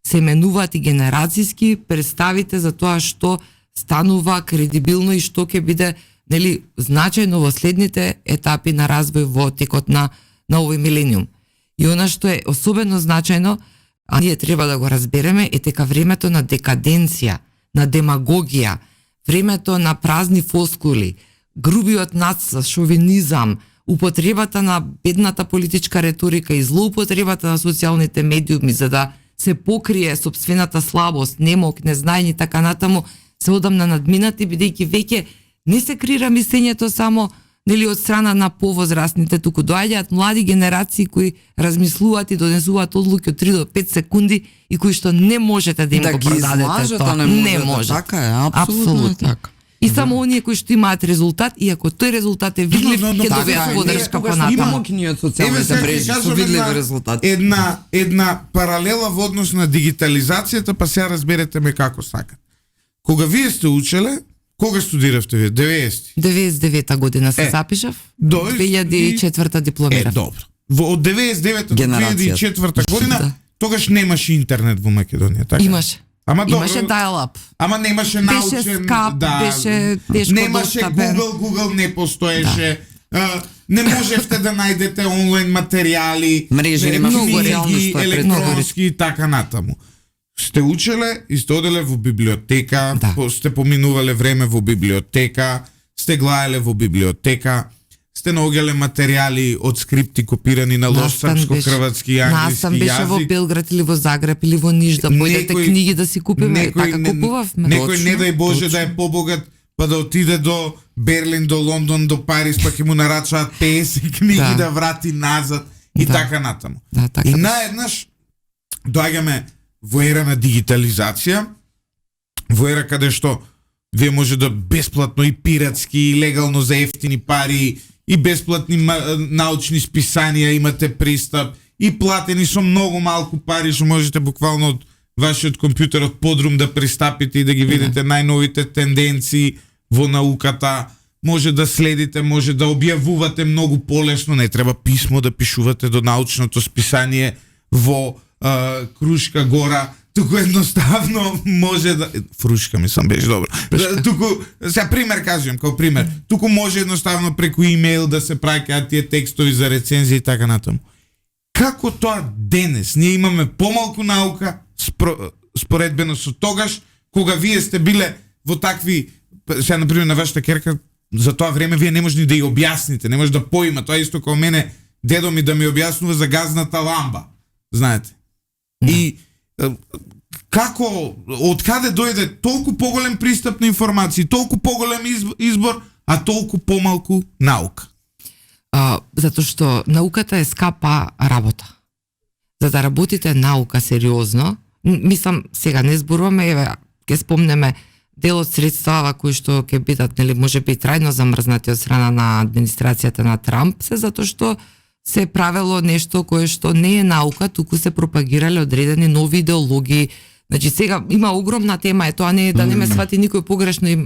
Се менуваат и генерацијски представите за тоа што станува кредибилно и што ќе биде нели значајно во следните етапи на развој во текот на овој милениум. И она што е особено значајно, а ние треба да го разбереме, е дека времето на декаденција, на демагогија, времето на празни фоскули, грубиот нацизм, шовинизам, употребата на бедната политичка реторика и злоупотребата на социјалните медиуми за да се покрие сопствената слабост, немок, незнаење и така натаму, се одамна надминати, бидејќи веќе не се крира мислењето само нели од страна на повозрастните, туку доаѓаат млади генерации кои размислуваат и донесуваат одлуки од 3 до 5 секунди и кои што не можете да им Да го ги продадете излажат, тоа. а не може. Така е, апсолутно е така. И само оние кои што имаат резултат, и ако тој резултат е видлив, Но, ќе така добијат е. подршка Тогаш понатаму. има мокини од социјалните мрежи со видливи резултати. Една паралела во однос на дигитализацијата, па сега разберете ме како сакат. Кога вие сте учеле, кога студиравте вие? 90-ти? 99-та година се запишав, до 2004-та дипломирав. Добро. Од 99-та до Генерацијата. 2004 година, Да. тогаш немаше интернет во Македонија, така? Имаше. Ама добро. Имаше dial-up. Ама немаше Беше научен, скап, беше тешко немаше достапен. Google не постоеше. Не можевте да најдете онлайн материјали, Мрежи немаше, многу реално книги, што е пред електронски и така натаму. Сте учеле и сте оделе во библиотека, Да. сте поминувале време во библиотека, сте гледале во библиотека, сте наоѓале материјали од скрипти копирани на лош српско-хрватски и англиски Настан беше во јазик. Белград или во Загреб или во Ниш да појдете книги да си купиме, така купувавме. Некој не дај Боже да е побогат, па да отиде до Берлин, до Лондон, до Париз, па ќе му нарачаат 50 книги да врати назад и така натаму. Да, така И беше. наеднаш доаѓаме во ера на дигитализација, во ера каде што вие може да бесплатно и пиратски, и легално за ефтини пари, и бесплатни научни списанија имате пристап, и платени со многу малку пари, што можете буквално од вашиот компјутер од подрум да пристапите и да ги видите најновите тенденции во науката, може да следите, може да објавувате многу полесно, не треба писмо да пишувате до научното списание во Крушка гора, туку едноставно може да... Фрушка мислам беше добро. Туку, сега пример кажем, као пример, туку може едноставно преку имејл да се праќаат тие текстови за рецензии и така натаму. Како тоа денес ние имаме помалку наука споредбено со тогаш кога вие сте биле во такви, сега например на вашата керка, за тоа време вие не може ни да ја објасните, не може да поима, тоа исто како мене дедо ми да ми објаснува за газната ламба, знаете. И како, од каде дојде толку поголем пристап на информации, толку поголем избор, а толку помалку наука? Затоа што науката е скапа работа. За да работите наука сериозно, мислам, сега не зборуваме, еве, ќе спомнеме дел од средствава кои што ќе бидат, нели, можеби трајно замрзнати од страна на администрацијата на Трамп, се затоа што се правело нешто кое што не е наука, туку се пропагирале одредени нови идеологии. Значи сега има огромна тема, тоа не е да не ме свати никој погрешно и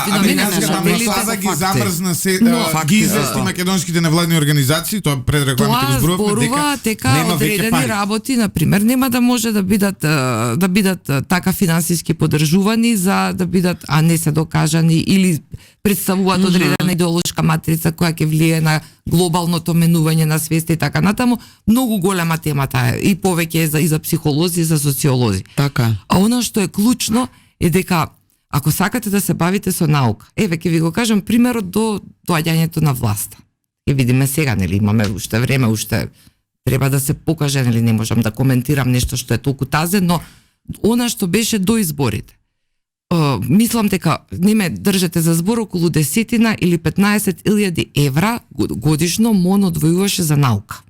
американската амбасада ги замрзна се, ги извести македонските невладни организации, тоа пред рекламите го зборувавме, дека нема одредени работи, на пример, нема да може да бидат така финансиски поддржувани за да бидат, а не се докажани или представуваат одредена идеолошка матрица која ќе влие на глобалното менување на свеста и така натаму. Многу голема тема таа и повеќе и за психолози и за социолози. Така. А она што е клучно е дека ако сакате да се бавите со наука, еве ќе ви го кажам примерот до доаѓањето на власта. Ќе видиме сега, нели, имаме уште време, уште треба да се покаже, нели, не можам да коментирам нешто што е толку тазен, но она што беше до изборите. Мислам дека не ме држете за збор, околу 10 или 15.000 евра годишно МОН одвојуваше за наука.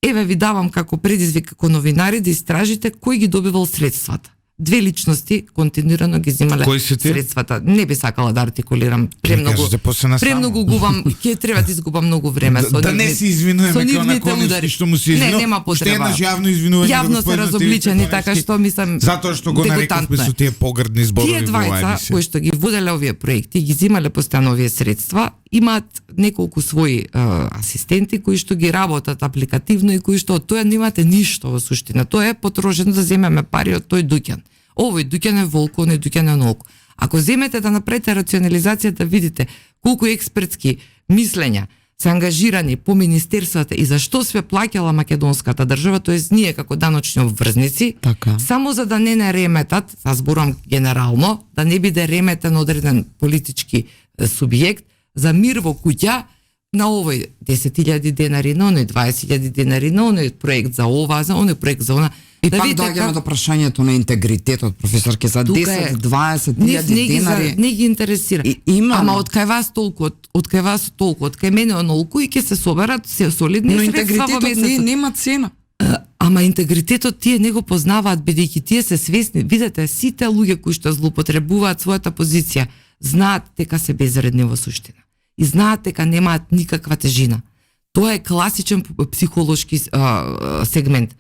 Еве ви давам како предизвик како новинари да истражите кој ги добивал средствата. Две личности континуирано ги земале средствата. Не би сакала да артикулирам премногу губам, ќе треба да изгубам многу време со да не се извинуваме како на кој што му се извинува. Не, нема потреба. Еднаш јавно извинување. Јавно се разобличени, така што мислам затоа што го нарекавме со тие погрдни зборови. Тие двајца кои што ги воделе овие проекти, ги земале постојано овие средства, имаат неколку своји асистенти кои што ги работат апликативно и кои што од тоа немате ништо во суштина. Тоа е потрошено да земеме пари од тој дуќан. Овој дуќан е волко, оној дуќан е онолку. Ако земете да направите рационализација, да видите колку експертски мислења се ангажирани по министерствата и зашто све плаќала македонската држава, тоест ние како даночни обврзници, така, само за да не реметат, зборам генерално, да не биде реметен одреден политички субјект за мир во куќа, на овој 10.000 денари, на оној 20.000 денари, на оној проект за ова, за оној проект за она. И да пак доаѓаме до прашањето на интегритетот, професорке, за 10-20.000 денари. Не ги интересира. Ама од кај вас толку, од кај мене онолку и ќе се соберат се солидни средства во месецот. Но интегритетот нема цена. Ама интегритетот тие не го познаваат, бидејќи тие се свесни. Видете, сите луѓе кои што злоупотребуваат својата позиција, знаат дека се безвредни во суштина. И знаат дека немаат никаква тежина. Тоа е класичен психолошки сегмент.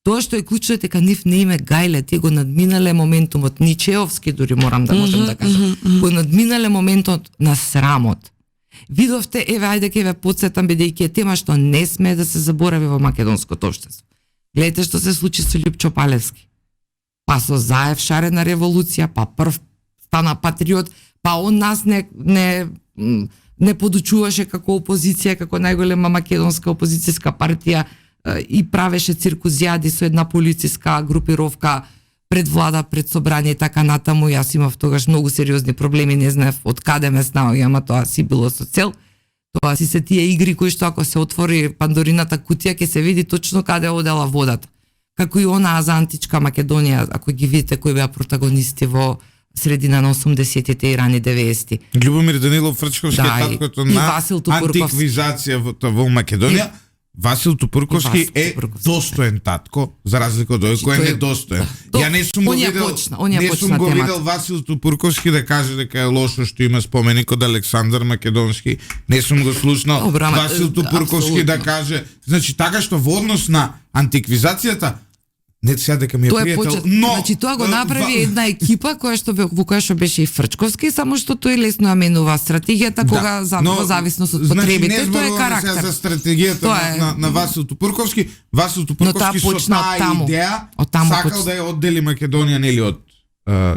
Тоа што е клучно е дека нив не име гајле, тие го надминале моментумот, Ничеовски дури можам да кажам, го надминале моментот на срамот. Видовте, еве, ајде ке ве подсетам, бидејќи е тема што не сме да се заборави во македонското општество. Гледате што се случи со Љупчо Палевски. Па со Заев шарена револуција, па прв стана патриот, па он нас не подучуваше како опозиција, како најголема македонска опозицијска партија, и правеше циркузијади со една полициска групировка пред влада, пред собрание и така натаму. Јас имав тогаш многу сериозни проблеми, не знаев од каде ме снаоѓа, ама тоа си било со цел. Тоа си се тие игри кои што ако се отвори Пандорината кутија, ќе се види точно каде одела водата. Како и онаа за античка Македонија, ако ги видите кои беа протагонисти во средина на 80-тите и рани 90-ти. Љубомир Данилов Фрчковски е таткото на антиквизација во Македонија. Васил Тупурковски е достоен татко, за разлика од кој е недостоен. Ја не сум го видел Васил Тупурковски да каже дека е лошо што има споменик од Александар Македонски. Не сум го слушнал Васил Тупурковски да каже, значи така што во однос на антиквизацијата не сега дека ми е пријател, но значи тоа го направи една екипа која што во која што беше и Фрчковски, само што тој лесно ја менува стратегијата кога во зависност од потребите, тоа е карактер. За стратегијата на Васил Тупурковски, Васил Тупурковски со таа идеја сакал да ја оддели Македонија, нели од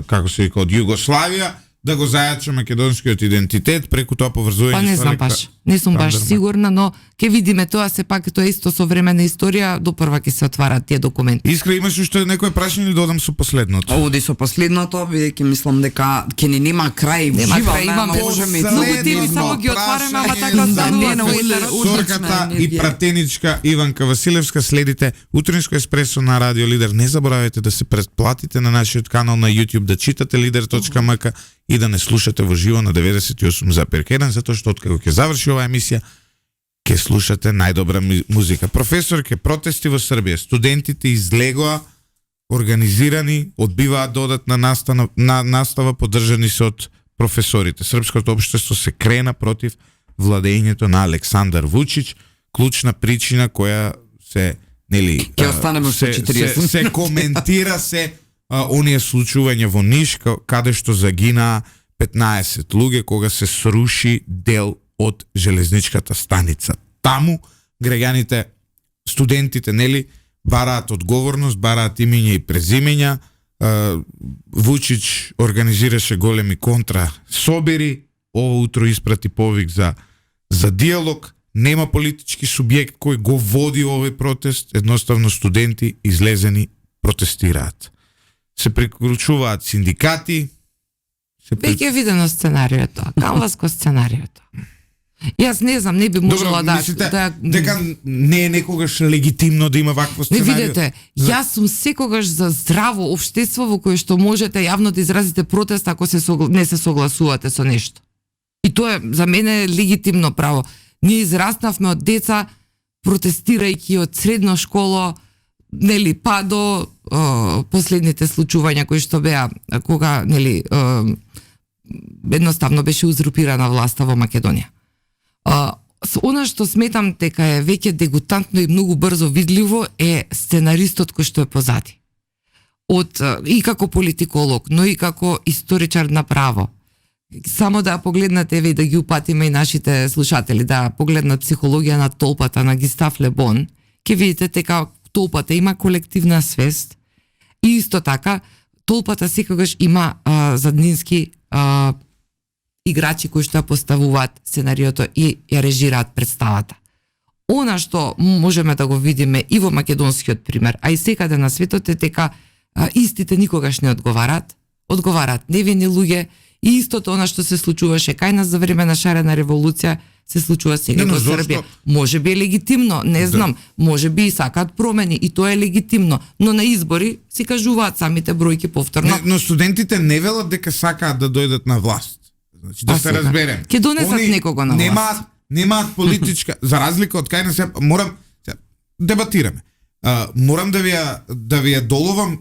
како се вика, од Југославија да го зајача македонскиот идентитет преку тоа поврзување Па не со знам баш, не сум баш Вандерман. сигурна, но ќе видиме тоа, сепак тоа е исто современа историја, допрва ќе се отварат тие документи. Искра, имаш уште некој прашање или додам со последното? Оди со последното, бидејќи мислам дека ќе ни нема крај, Нема уживаме, крај, имаме можеме многу теми, само ги отвараме, ама така станува на Сорката и пратеничка Иванка Василевска, следите Утринско еспресо на Радио Лидер. Не заборавајте да се претплатите на нашиот канал на YouTube, да читате lider.mk и да не слушате во живо на 98,1, затоа што откако ќе заврши оваа емисија, ќе слушате најдобра музика. Професорке, протести во Србија, студентите излегоа, организирани, одбиваат додатна настава, поддржани се од професорите. Српското општество се крена против владењето на Александар Вучич, клучна причина која се Ќе останеме со 40. се коментира оние случувања во Ниш каде што загинаа 15 луѓе кога се сруши дел од железничката станица. Таму граѓаните, студентите, бараат одговорност, бараат имиња и презимења. Вучич организираше големи контра собери, ово утро испрати повик за диалог. Нема политички субјект кој го води овој протест, едноставно студенти излезени протестираат. Се приклучуваат синдикати. Веќе е видено сценариото, канваско сценариото. Јас не знам, не би можела мислите, дека не е некогаш легитимно да има вакво Не сценарио? видете, јас сум секогаш за здраво општество во кое што можете јавно да изразите протест ако не се согласувате со нешто. И тоа е за мене легитимно право. Ние израснавме од деца протестирајќи од средно школо, па до последните случувања кои што беа кога едноставно беше узурпирана власта во Македонија. Она што сметам дека е веќе дегутантно и многу брзо видливо е сценаристот кој што е позади. И како политиколог, но и како историчар на право. Само да погледнете и да ги упатиме и нашите слушатели, да погледнат психологија на толпата на Гистав Лебон, ќе видите дека толпата има колективна свест и исто така толпата секогаш има заднински играчи кои што ја поставуваат сценариото и ја режираат представата. Она што можеме да го видиме и во македонскиот пример, а и секаде на светот е дека истите никогаш не одговараат невини луѓе и истото она што се случуваше кај нас за време на шарена револуција се случува сега во Србија. Може би е легитимно, не знам, може би и сакаат промени и тоа е легитимно, но на избори си кажуваат самите бројки повторно. Но студентите не велат дека сакаат да дојдат на власт. Значи да се разберем. Ќе донесат некого на власт. Немаат политичка, за разлика од кај нас, морам дебатираме. Морам да ви ја доловам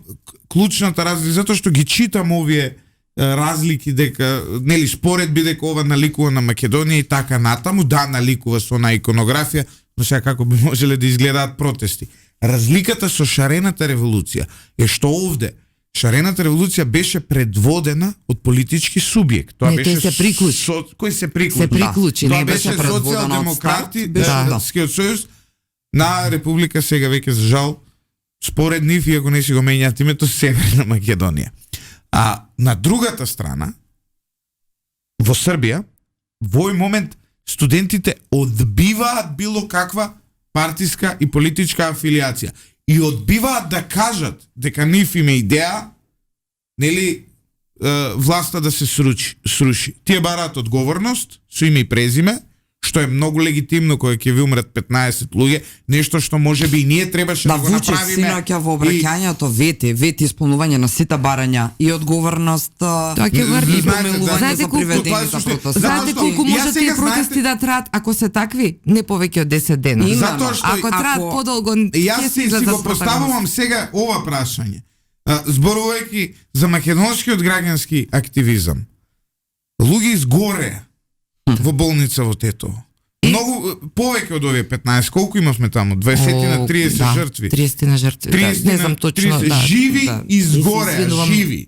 клучната разлика затоа што ги читам овие разлики дека споредби дека ова наликува на Македонија и така натаму, да, наликува со на иконографија, но сега како би можеле да изгледаат протести. Разликата со шарената револуција е што овде шарената револуција беше предводена од политички субјект. Тоа беше се приклучи. Кој се приклучи? Се приклучи, Тоа не беше беше предводена од социјалдемократи, старт, Скиот сојуз на Република сега веќе за жал според нив, иако не си го менјаат името, Северна Македонија. А на другата страна, во Србија, во овој момент студентите одбиваат било каква партиска и политичка афилијација и одбиваат да кажат дека нив име идеја, власта да се сруши. Тие бараат одговорност со име и презиме, што е многу легитимно кога ќе ви умрат 15 луѓе, нешто што можеби и ние требаше да го направиме. Синоќа во обраќањето вети исполнување на сите барања и одговорност ќе врви. помилување за приведените протести. Знаете колку може тие протести да траат ако се такви? Не повеќе од 10 дена. Затоа што ако траат подолго, јас си го поставувам сега ова прашање. Зборувајќи за македонскиот граѓански активизам. Луѓе изгоре во болница во Тетово. Многу повеќе од овие 15, колку имавме таму? 20 на 30 жртви. 30 на жртви. Не знам точно, живи изгоре, живи.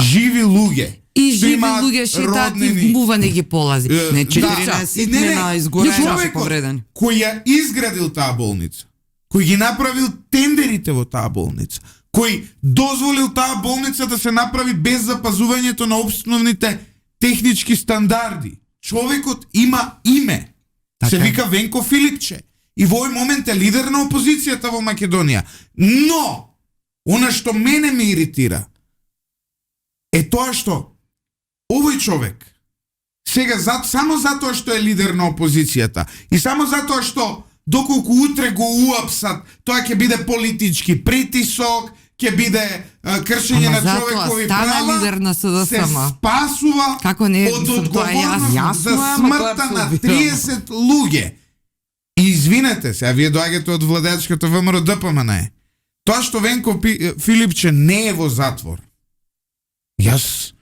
Живи луѓе. И живи луѓе шетаат и мува не ги полази. Не 14 дни на изгорена се повредени. Кој ја изградил таа болница, кој ги направил тендерите во таа болница, кој дозволил таа болница да се направи без запазувањето на основните технички стандарди. Човекот има име. Така Се е. вика Венко Филипче. И во овој момент е лидер на опозицијата во Македонија. Но, она што мене ме иритира, е тоа што овој човек сега само затоа што е лидер на опозицијата и само затоа што доколку утре го уапсат, тоа ќе биде политички притисок, ќе биде кршење Ама на затоа човекови стана права, лидер на се СДСМ. спасува Како не, од мислам, тоа е одговорност јасно за е, ама тоа е смртта на абсолютно. 30 луѓе. И извинете се, а вие доаѓате од владеачката ВМРО ДПМН. Тоа што Венко Филипче не е во затвор, јас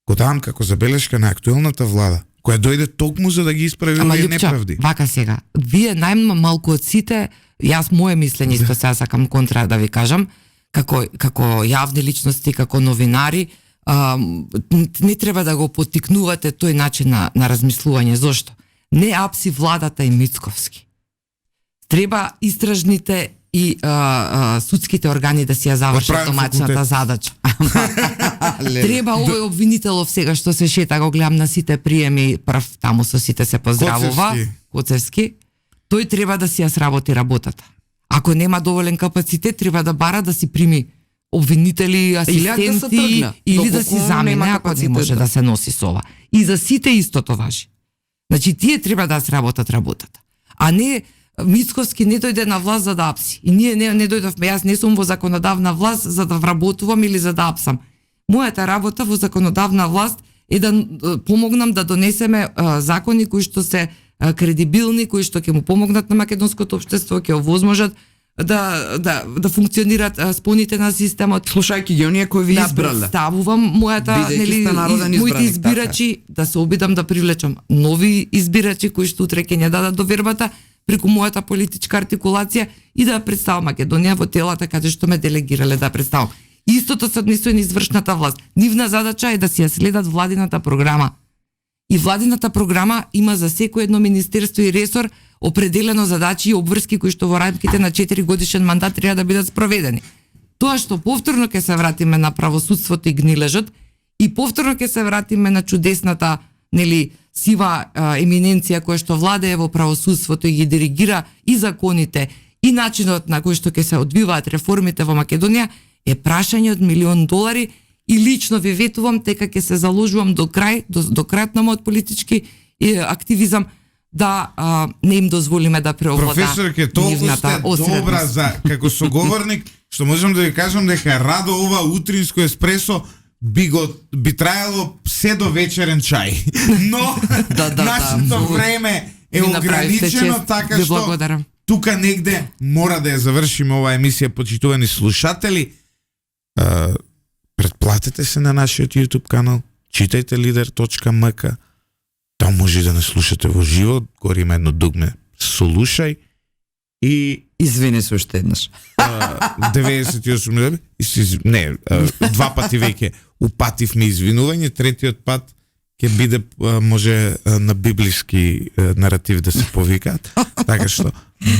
го давам како забелешка на актуелната влада, која дојде токму за да ги исправи Ама овие Лјупча, неправди. вака сега, вие најмалку од сите, јас мое мислење исто сега сакам контра да ви кажам, како јавни личности, како новинари, не треба да го поттикнувате тој начин на размислување. Зошто? Не апси владата и Мицковски. Треба истражните и судските органи да си ја завршат правен домачната факултет. задача. Треба овој обвинителов сега што се шета, го гледам на сите приеми, прв таму со сите се поздравува, Коцевски, тој треба да си ја сработи работата. Ако нема доволен капацитет, треба да бара да си прими обвинители, асистенти тргне, или да доколку си замене нема ако не капацитет, може да. да се носи со ова. И за сите истото важи. Значи тие треба да сработат работата. А не Мицковски не дојде на власт за да апси. И ние не дојдовме, јас не сум во законодавна власт за да вработувам или за да апсам. Мојата работа во законодавна власт е да помогнам да донесеме закони кои што се кредибилни, кои што ќе му помогнат на македонското општество, ќе овозможат да функционираат споните на системот. Слушајќи ги оние кои ви Да избрале. представувам мојата, Бидејќи сте народен моите избраник, избирачи, да се обидам да привлечам нови избирачи кои што утре ќе не дадат довербата преку мојата политичка артикулација и да представам Македонија во телата каде што ме делегирале да представам. Истото се однесува на извршната власт. Нивна задача е да си ја следат владината програма. И владината програма има за секој едно министерство и ресор определено задачи и обврски кои што во рамките на 4 годишен мандат треба да бидат спроведени. Тоа што повторно ќе се вратиме на правосудството и гнилежот и повторно ќе се вратиме на чудесната, нели, сива еминенција која што владее во правосудството и ги диригира и законите и начинот на кој што ќе се одвиваат реформите во Македонија е прашање од $1.000.000 и лично ви ветувам дека ќе се заложувам до крај, до крајот на мојот политички активизам да не им дозволиме да преовлада Професорке, толку нивната сте добра осредност. за како соговорник, што можам да ви кажам дека радо ова утринско еспресо би трајало се до вечерен чај. Но нашето време е Ми направивте ограничено, чест. така Ви што благодарам. тука негде мора да ја завршиме оваа емисија, почитувани слушатели. Претплатете се на нашиот YouTube канал, читајте lider.mk, там може да не слушате во живо, гори има едно дугме слушај и Извини се уште еднаш. 98 не, два пати веќе упативме извинување, третиот пат ќе биде може на библиски наратив да се повикаат. Така што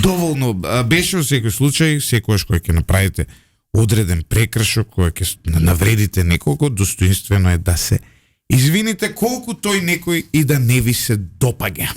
доволно беше во секој случај, секојаш кој ќе направите одреден прекршок, кој ќе навредите неколку, достоинствено е да се извините колку тој некој и да не ви се допаѓа.